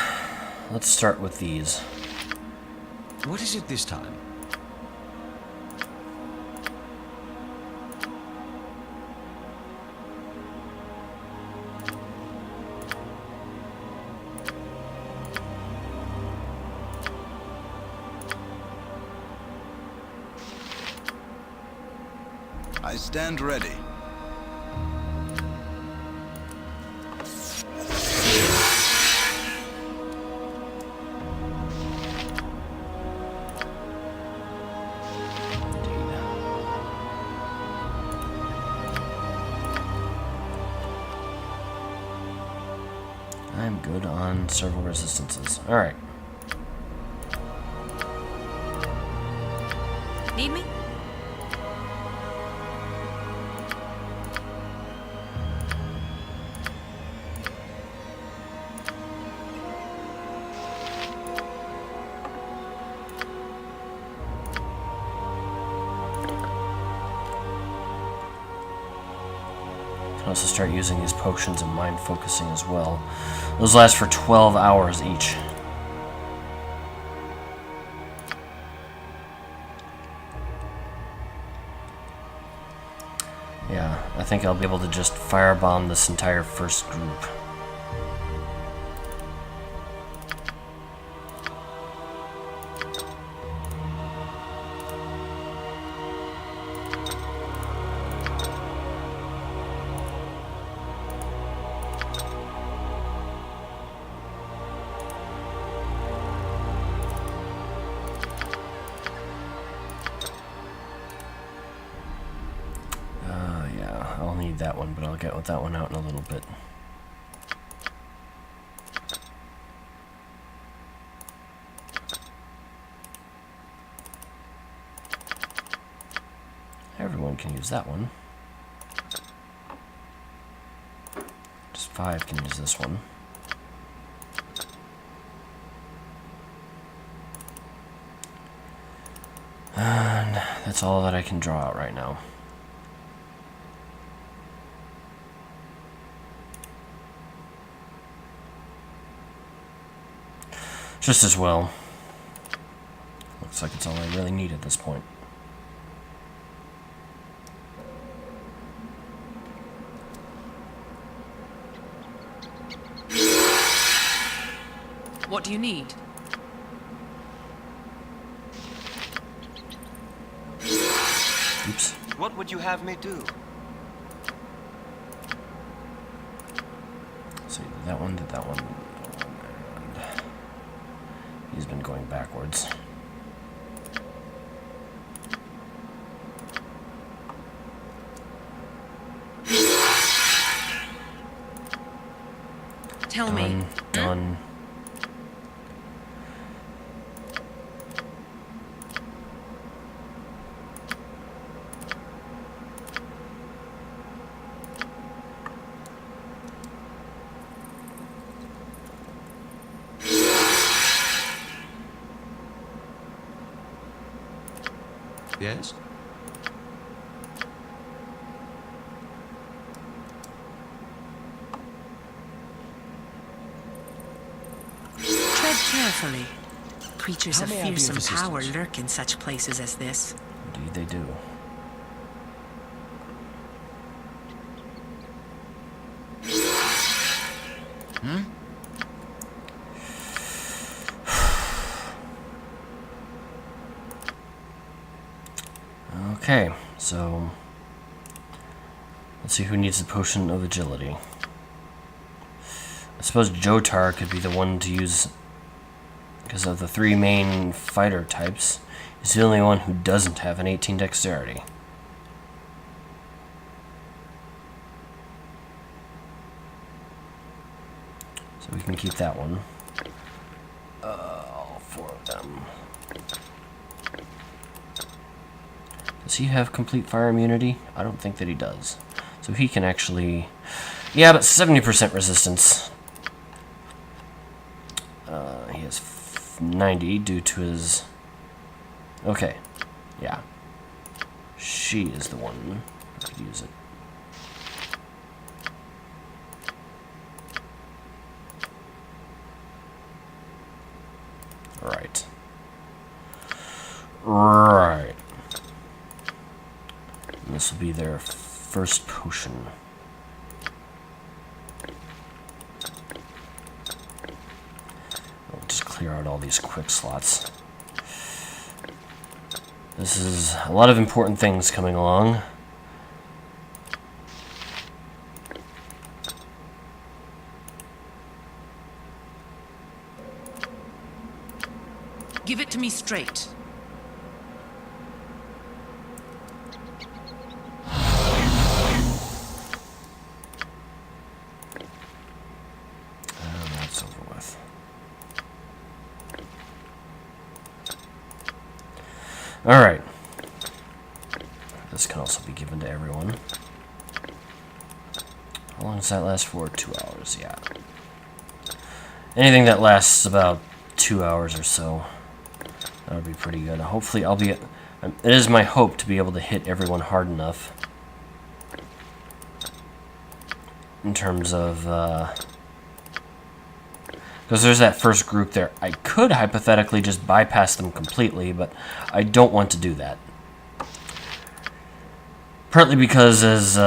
Let's start with these. What is it this time? stand ready. I'm good on several resistances. Alright. Need me? Can also start using these potions and mind focusing as well. Those last for 12 hours each. Yeah, I think I'll be able to just firebomb this entire first group. I'll need that one, but I'll get with that one out in a little bit. Everyone can use that one. Just 5 can use this one. And that's all that I can draw out right now. Just as well. Looks like it's all I really need at this point. What do you need? Oops. What would you have me do? So you did that one, did that one. He's been going backwards. Tell me. Done. Yes? Tread carefully. Creatures How of may I be of fearsome power assistance? lurk in such places as this. Indeed they do. Okay, so let's see who needs the potion of agility. I suppose Jotar could be the one to use, because of the 3 main fighter types. He's the only one who doesn't have an 18 dexterity. So we can keep that one. All 4 of them. Does he have complete fire immunity? I don't think that he does. So he can actually... Yeah, but 70% resistance. He has 90 due to his... Okay. Yeah. She is the one who could use it. Right. Right. And this will be their first potion. I'll just clear out all these quick slots. This is a lot of important things coming along. Give it to me straight. That's over with. Alright. This can also be given to everyone. How long does that last for? 2 hours, yeah. Anything that lasts about 2 hours or so, that would be pretty good. Hopefully I'll be... It is my hope to be able to hit everyone hard enough. In terms of, because there's that first group there. I could hypothetically just bypass them completely, but I don't want to do that. Partly because as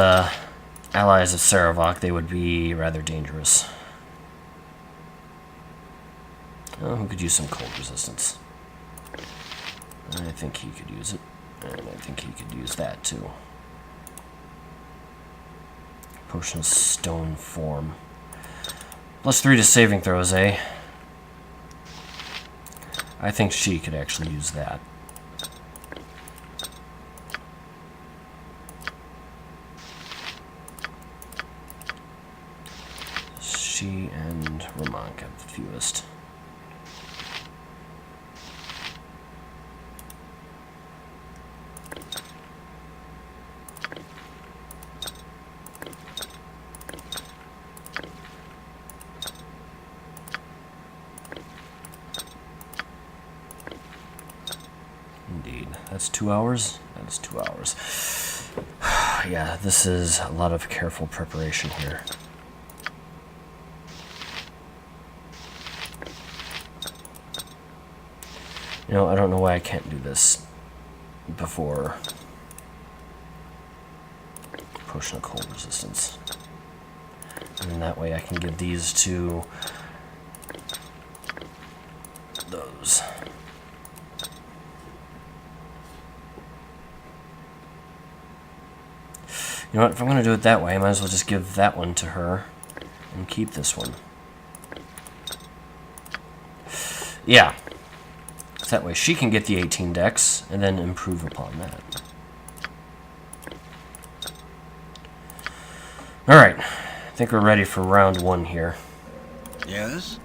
allies of Saravok, they would be rather dangerous. Oh, who could use some cold resistance? I think he could use it. And I think he could use that too. Potion of stone form. +3 to saving throws, eh? I think she could actually use that. She and Ramonk have the fewest. Indeed. That's 2 hours? That is 2 hours. Yeah, this is a lot of careful preparation here. You know, I don't know why I can't do this before Potion of Cold Resistance. And then that way I can give these to those. You know what, if I'm going to do it that way, I might as well just give that one to her and keep this one. Yeah. So that way she can get the 18 dex and then improve upon that. Alright. I think we're ready for round 1 here. Yes?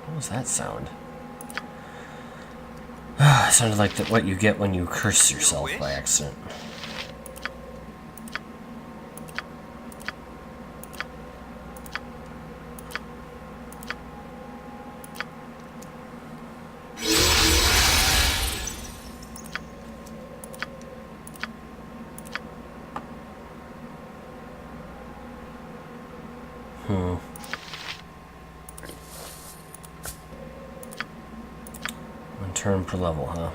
What was that sound? It sounded like what you get when you curse yourself by accident. One turn per level, huh?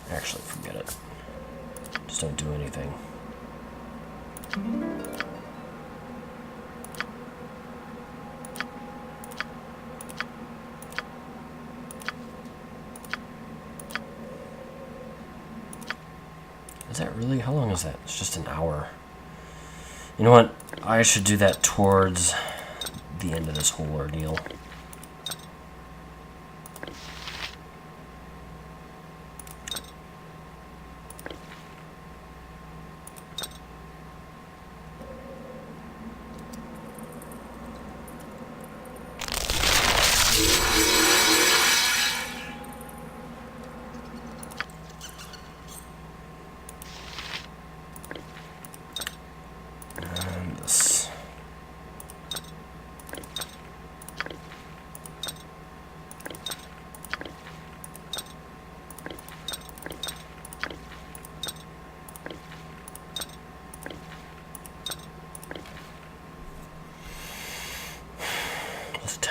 Actually, forget it. Just don't do anything. Is that really? How long is that? It's just an hour. You know what? I should do that towards the end of this whole ordeal.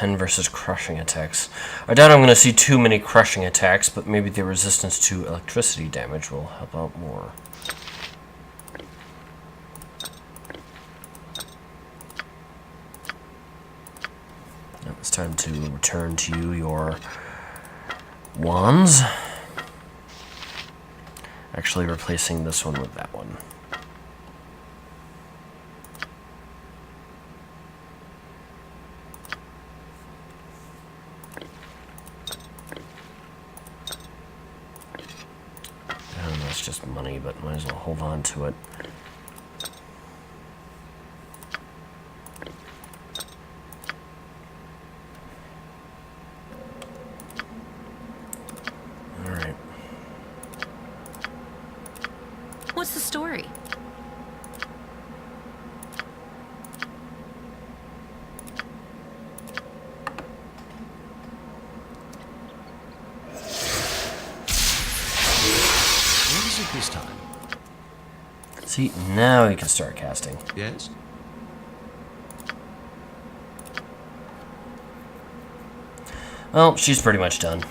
10 versus crushing attacks. I doubt I'm going to see too many crushing attacks, but maybe the resistance to electricity damage will help out more. Now it's time to return to you your wands. Actually replacing this one with that one. It's just money, but might as well hold on to it. Alright. What's the story? This time. See, now you can start casting. Yes? Well, she's pretty much done.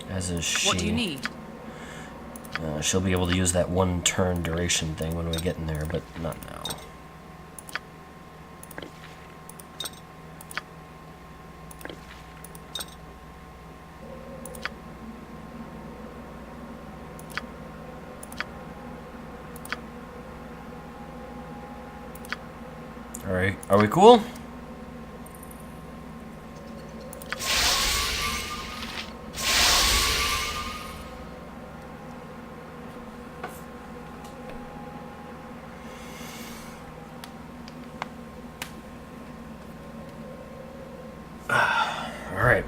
As is she. What do you need? She'll be able to use that one turn duration thing when we get in there, but not now. Alright, are we cool? Alright.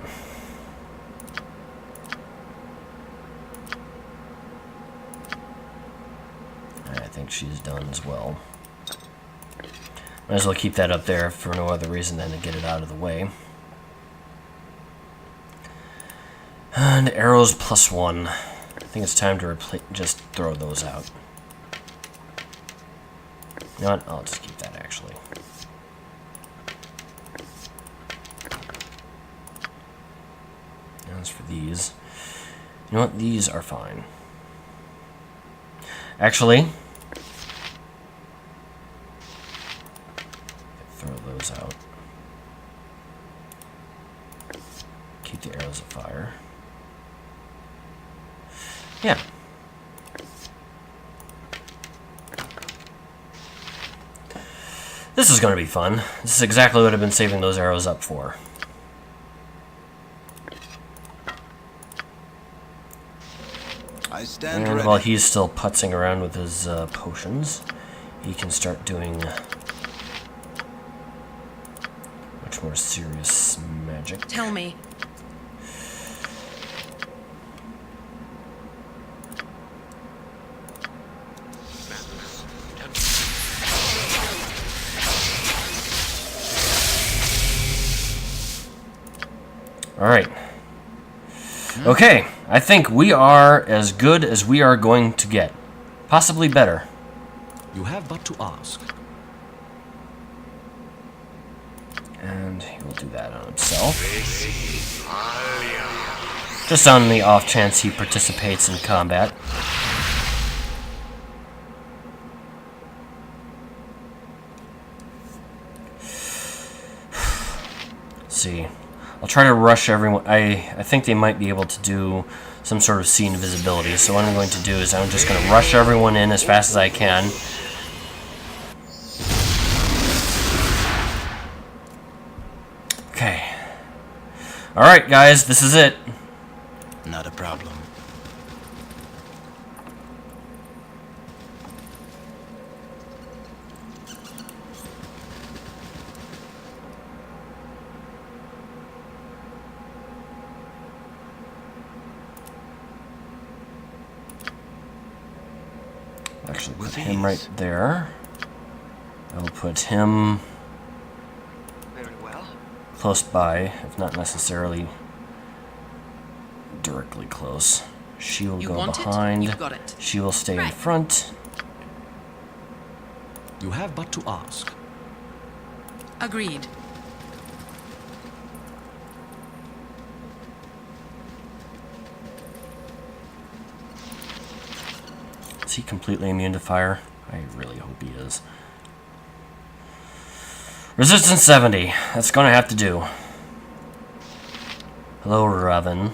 I think she's done as well. Might as well keep that up there for no other reason than to get it out of the way. And arrows +1. I think it's time to just throw those out. You know what? I'll just keep that actually. As for these, you know what? These are fine. Actually, throw those out. Keep the arrows of fire. Yeah. This is going to be fun. This is exactly what I've been saving those arrows up for. I stand And ready. while he's still putzing around with his potions, he can start doing much more serious magic. Tell me. Alright. Okay, I think we are as good as we are going to get. Possibly better. You have but to ask. And he will do that on himself. Just on the off chance he participates in combat. Let's see. I'll try to rush everyone. I think they might be able to do some sort of sea invisibility. So what I'm going to do is I'm just going to rush everyone in as fast as I can. Okay. Alright, guys, this is it. Not a problem. Actually, put him right there. I will put him Very well. close by, if not necessarily directly close. She will You go want it? behind. You've got it. She will stay in Right. front. You have but to ask. Agreed. Is he completely immune to fire? I really hope he is. Resistance 70. That's gonna have to do. Hello, Raven.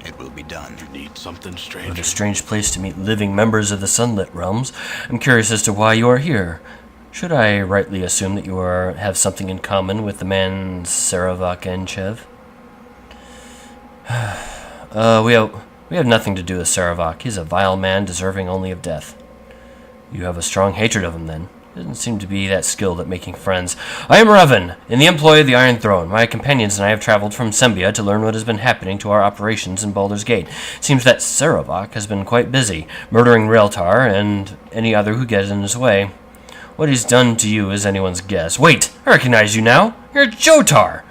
It will be done. You need something, What stranger? a strange place to meet living members of the Sunlit Realms. I'm curious as to why you are here. Should I rightly assume that you have something in common with the man Saravok and Chev? We have nothing to do with Saravok. He's a vile man, deserving only of death. You have a strong hatred of him, then. Doesn't seem to be that skilled at making friends. I am Revan, in the employ of the Iron Throne. My companions and I have traveled from Sembia to learn what has been happening to our operations in Baldur's Gate. It seems that Saravok has been quite busy, murdering Raeltar and any other who gets in his way. What he's done to you is anyone's guess. Wait, I recognize you now. You're Jotar.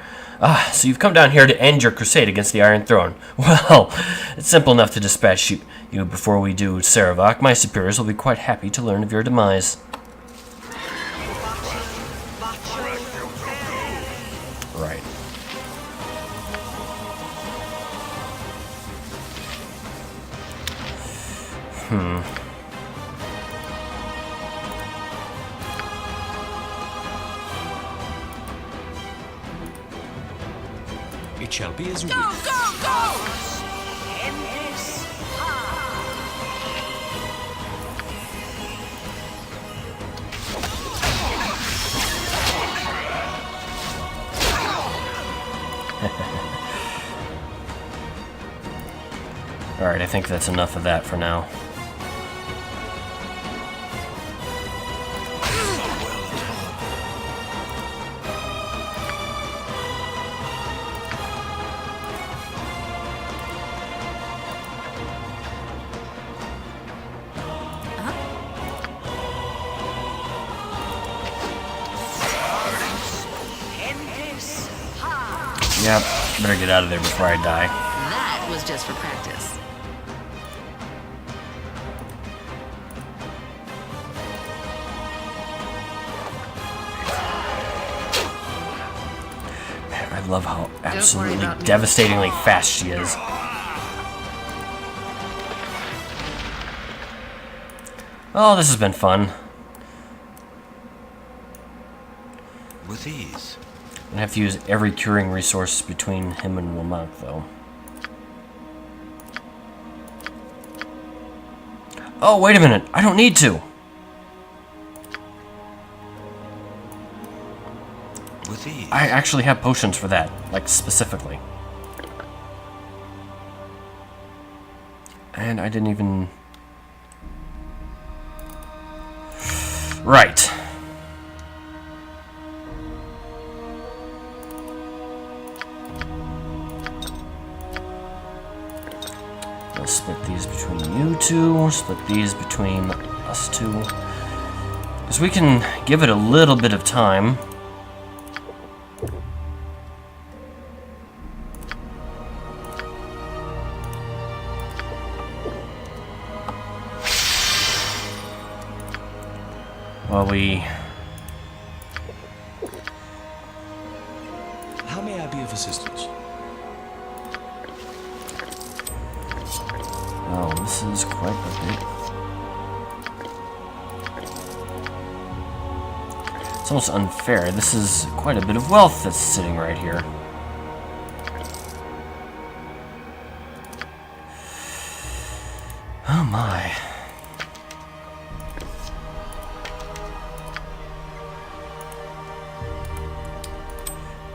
Ah, so you've come down here to end your crusade against the Iron Throne. Well, it's simple enough to dispatch you before we do Saravok. My superiors will be quite happy to learn of your demise. Right. It shall be as you wish. Alright, I think that's enough of that for now. Yep, better get out of there before I die. That was just for practice. Man, I love how absolutely about me. devastatingly fast she is. Oh, this has been fun. With ease. I'm gonna have to use every curing resource between him and Womak, though. Oh, wait a minute. I don't need to. With ease. I actually have potions for that, like specifically. And I didn't even... Right. I'll split these between you two, split these between us two. Because we can give it a little bit of time. While we... How may I be of assistance? Oh, this is quite a bit. It's almost unfair. This is quite a bit of wealth that's sitting right here. Oh my.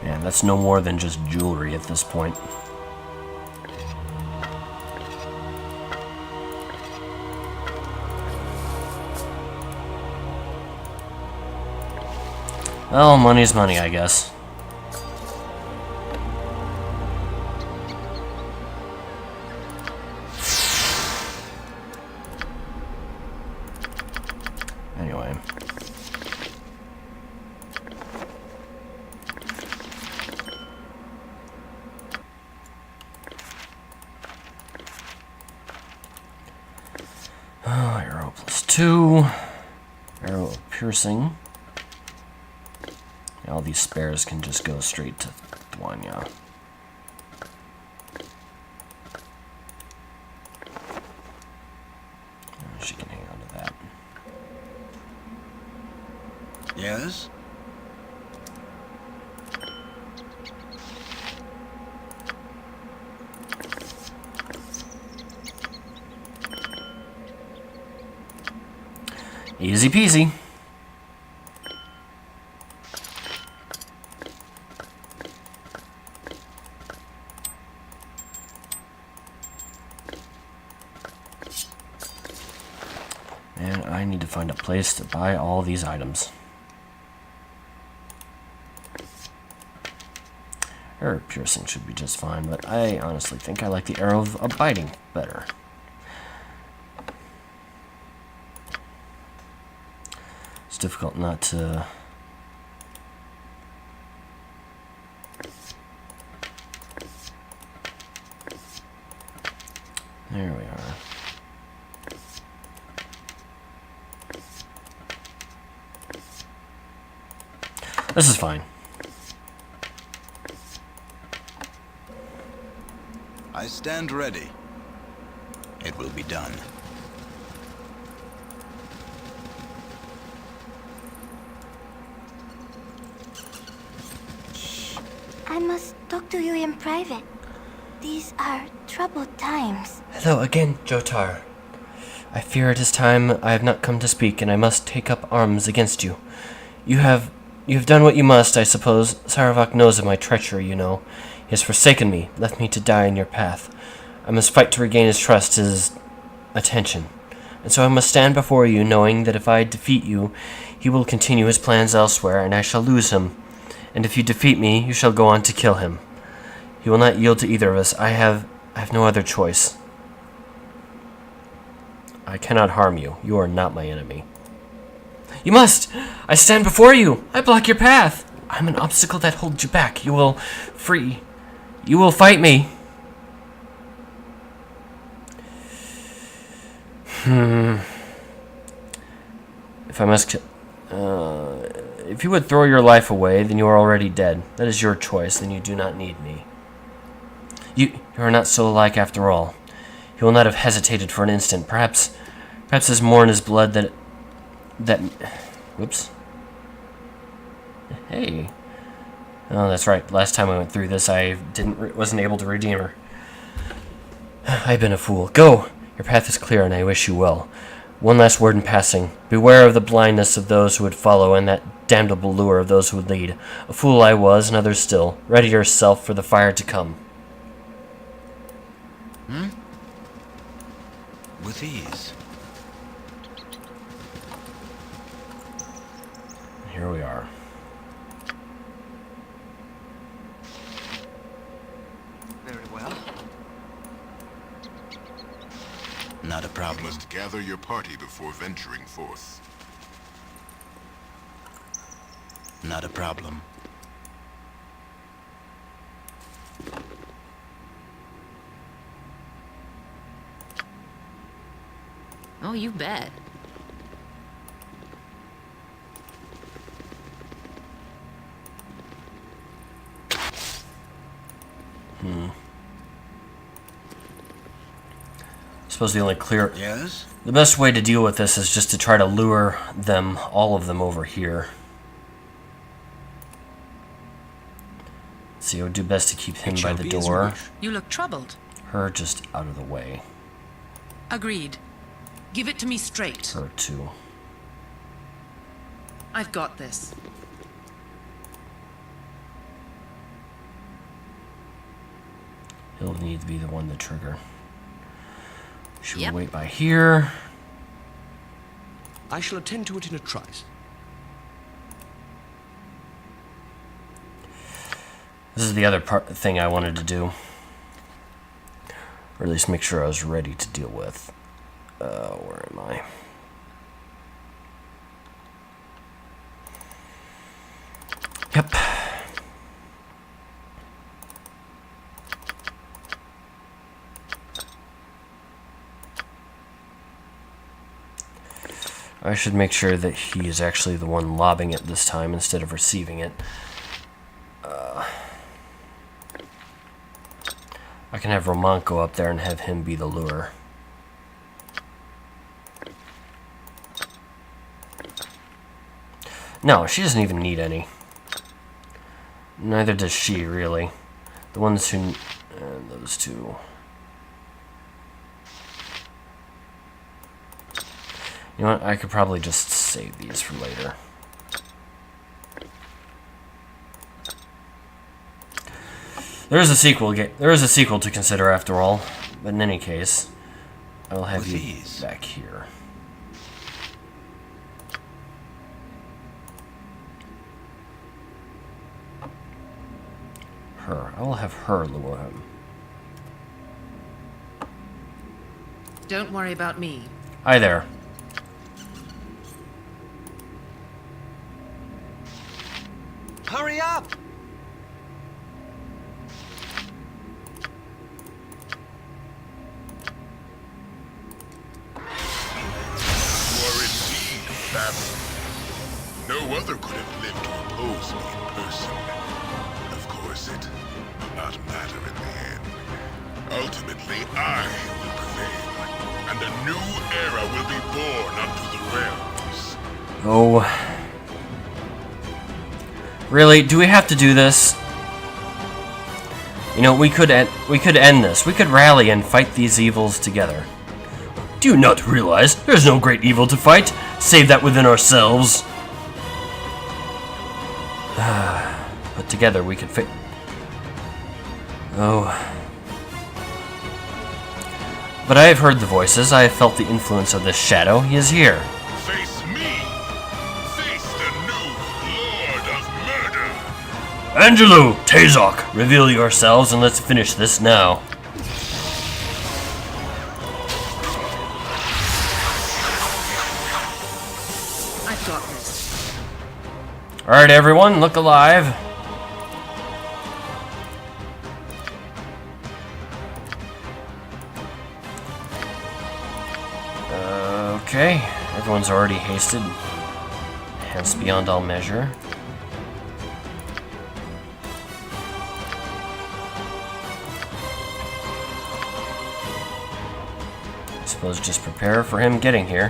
Man, that's no more than just jewelry at this point. Well, money's money, I guess. Anyway. Oh, Arrow plus 2. Arrow of piercing. All these spares can just go straight to Dwanya. She can hang on to that. Yes? Easy peasy. And I need to find a place to buy all these items. Arrow piercing should be just fine, but I honestly think I like the arrow of biting better. It's difficult not to... There we are. This is fine. I stand ready. It will be done. I must talk to you in private. These are troubled times. Hello again, Jotar. I fear it is time I have not come to speak, and I must take up arms against you. You have done what you must, I suppose. Saravok knows of my treachery, you know. He has forsaken me, left me to die in your path. I must fight to regain his trust, his attention. And so I must stand before you, knowing that if I defeat you, he will continue his plans elsewhere, and I shall lose him. And if you defeat me, you shall go on to kill him. He will not yield to either of us. I have no other choice. I cannot harm you. You are not my enemy. You must! I stand before you! I block your path! I'm an obstacle that holds you back. You will free. You will fight me. If I must... if you would throw your life away, then you are already dead. That is your choice, then you do not need me. You are not so alike after all. He will not have hesitated for an instant. Perhaps there's more in his blood that... Whoops. Hey. Oh, that's right. Last time I went through this, I wasn't able to redeem her. I've been a fool. Go! Your path is clear, and I wish you well. One last word in passing. Beware of the blindness of those who would follow, and that damnable lure of those who would lead. A fool I was, and others still. Ready yourself for the fire to come. With ease. Here we are. Very well. Not a problem. You must gather your party before venturing forth. Not a problem. Oh, you bet. I suppose the only clear... Yes? The best way to deal with this is just to try to lure them, all of them, over here. See, I would do best to keep him by the door. You look troubled. Her just out of the way. Agreed. Give it to me straight. Her too. I've got this. He'll need to be the one to trigger. She will wait by here. I shall attend to it in a trice. This is the other thing I wanted to do. Or at least make sure I was ready to deal with. Where am I? Yep. I should make sure that he is actually the one lobbing it this time instead of receiving it. I can have Romant go up there and have him be the lure. No, she doesn't even need any. Neither does she, really. The ones who... those two... You know what? I could probably just save these for later. There is a sequel. There is a sequel to consider, after all. But in any case, I will have you back here. Her. I will have her lure him. Don't worry about me. Hi there. Hurry up! No other could have lived to oppose me in person. Of course, it will not matter in the end. Ultimately, I will prevail, and a new era will be born unto the realms. Oh. Really? Do we have to do this? You know, we could end this. We could rally and fight these evils together. Do you not realize there's no great evil to fight, save that within ourselves? But together we can fight. Oh. But I have heard the voices. I have felt the influence of this shadow. He is here. Face me! Face the new Lord of Murder! Angelou! Tazok! Reveal yourselves and let's finish this now. I've got this. Alright, everyone, look alive. Okay, everyone's already hasted, hence beyond all measure. I suppose just prepare for him getting here.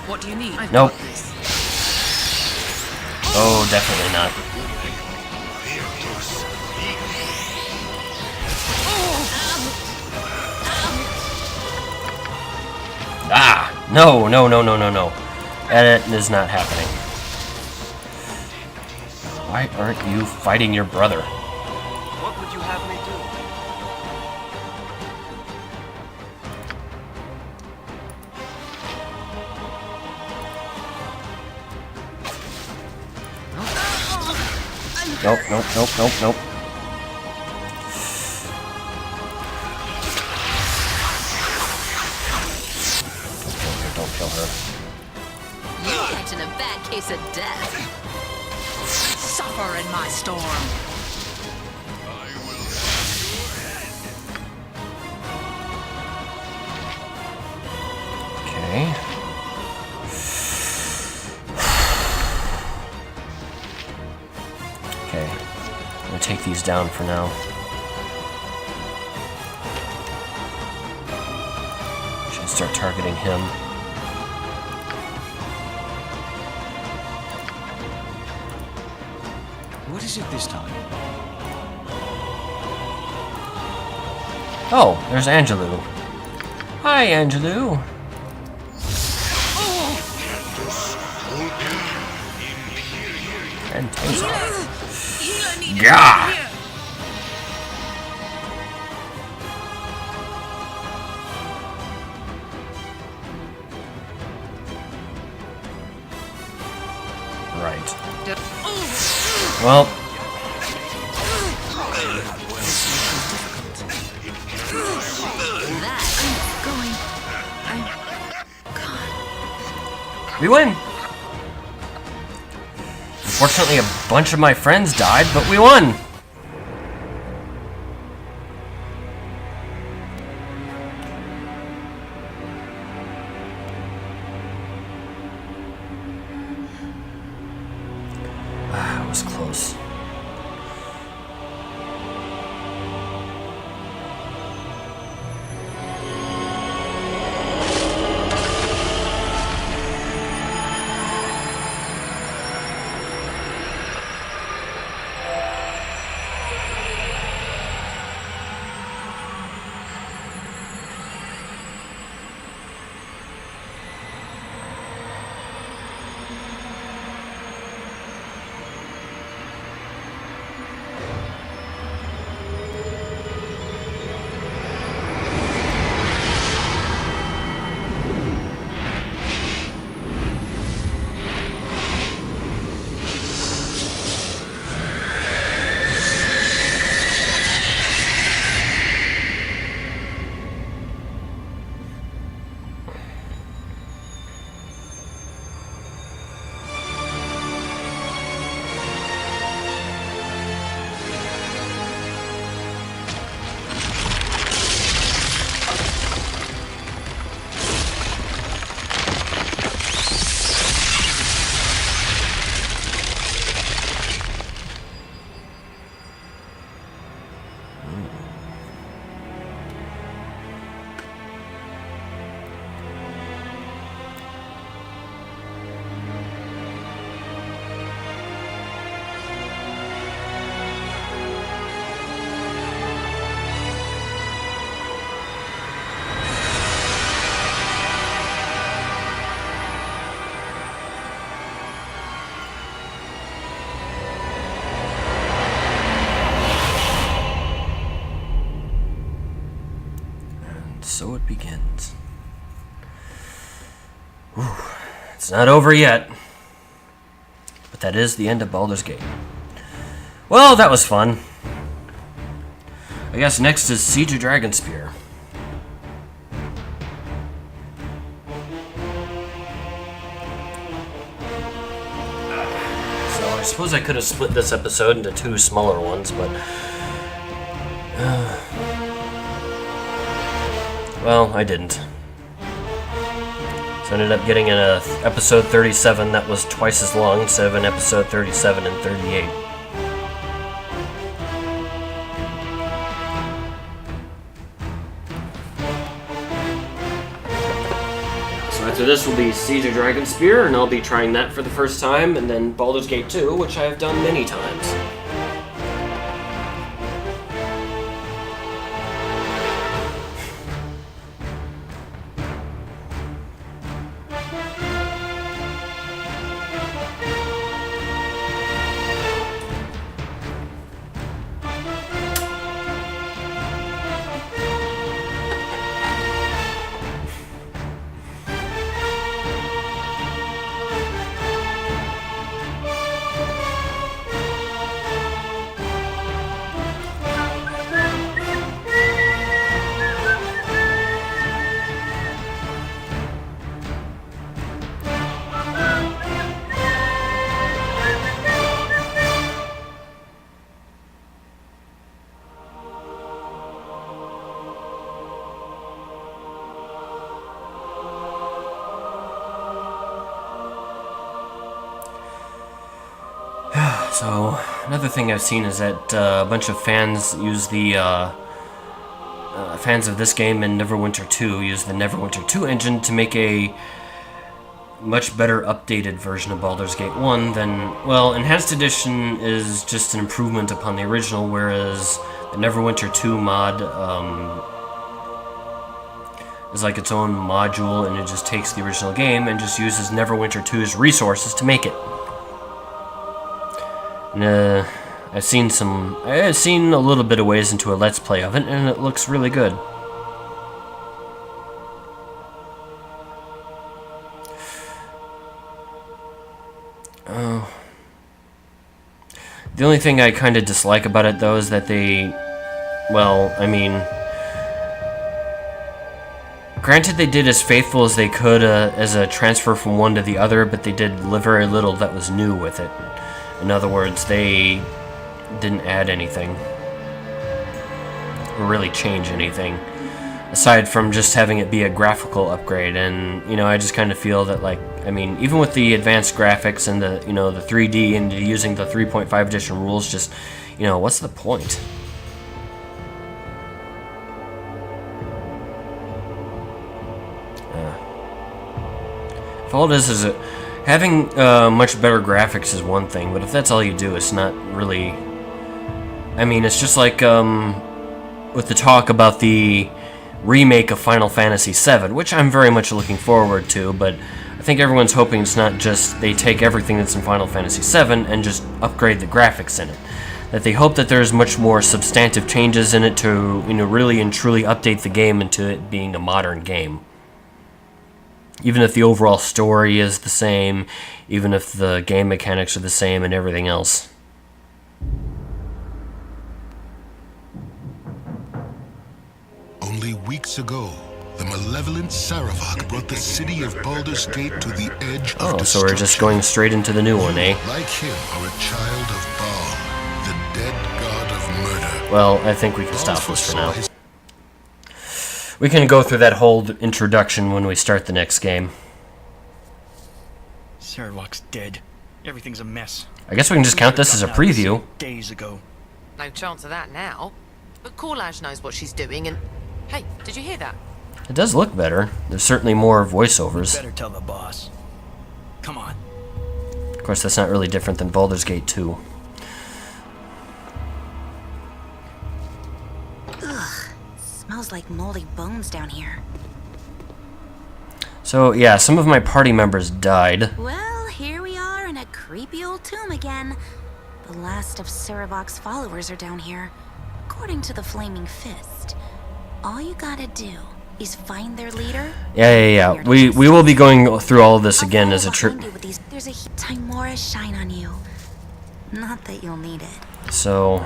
What do you need? I've Nope. got this. Oh, definitely not. Ah! No, no, no, no, no, no. That is not happening. Why aren't you fighting your brother? What would you have me do? Nope, nope, nope, nope, nope. Don't kill her. You're catching a bad case of death. Suffer in my storm. Okay. Okay. I'm gonna take these down for now. Should start targeting him. What is it this time? Oh, there's Angelou. Hi, Angelou. And Tazok. Gah! Right. Well. We win! Unfortunately, a bunch of my friends died, but we won! close. So it begins. Whew. It's not over yet. But that is the end of Baldur's Gate. Well, that was fun. I guess next is Siege of Dragonspear. So I suppose I could have split this episode into 2 smaller ones, but... well, I didn't. So I ended up getting an episode 37 that was twice as long instead of an episode 37 and 38. So after this will be Siege of Dragonspear, and I'll be trying that for the first time, and then Baldur's Gate 2, which I have done many times. So, another thing I've seen is that a bunch of fans use the, fans of this game and Neverwinter 2 use the Neverwinter 2 engine to make a much better updated version of Baldur's Gate 1 than, well, Enhanced Edition is just an improvement upon the original, whereas the Neverwinter 2 mod, is like its own module, and it just takes the original game and just uses Neverwinter 2's resources to make it. And, I've seen a little bit of ways into a Let's Play of it, and it looks really good. The only thing I kind of dislike about it, though, is that they, well, I mean, granted they did as faithful as they could as a transfer from one to the other, but they did very little that was new with it. In other words, they didn't add anything or really change anything aside from just having it be a graphical upgrade. And, you know, I just kind of feel that, like, I mean, even with the advanced graphics and the, you know, the 3D and using the 3.5 edition rules, just, you know, what's the point? If all it is having much better graphics is one thing, but if that's all you do, it's not really... I mean, it's just like with the talk about the remake of Final Fantasy VII, which I'm very much looking forward to, but I think everyone's hoping it's not just they take everything that's in Final Fantasy VII and just upgrade the graphics in it. That they hope that there's much more substantive changes in it to, you know, really and truly update the game into it being a modern game. Even if the overall story is the same, even if the game mechanics are the same and everything else. Only weeks ago, the malevolent Saravok brought the city of Baldur's Gate to the edge of destruction. So we're just going straight into the new one, eh? Like him are a child of Bhaal, the dead god of murder. Well, I think we can stop this for now. We can go through that whole introduction when we start the next game. Saravok's dead. Everything's a mess. I guess we can just count this as a preview. Days ago. No chance of that now. But Corlash knows what she's doing and... Hey, did you hear that? It does look better. There's certainly more voiceovers. Better tell the boss. Come on. Of course, that's not really different than Baldur's Gate 2. Ugh. Smells like moldy bones down here. So, yeah, some of my party members died. Well, here we are in a creepy old tomb again. The last of Saravok's followers are down here, according to the Flaming Fist. All you gotta do is find their leader. Yeah. We will be going through all of this again as a trip. There's a Timora shine on you. Not that you'll need it. So,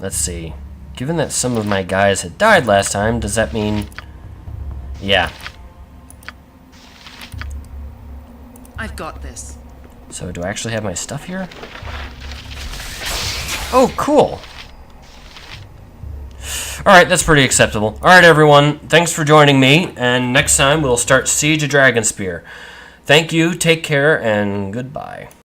let's see. Given that some of my guys had died last time, does that mean... Yeah. I've got this. So, do I actually have my stuff here? Oh, cool. Alright, that's pretty acceptable. Alright, everyone. Thanks for joining me, and next time we'll start Siege of Dragonspear. Thank you, take care, and goodbye.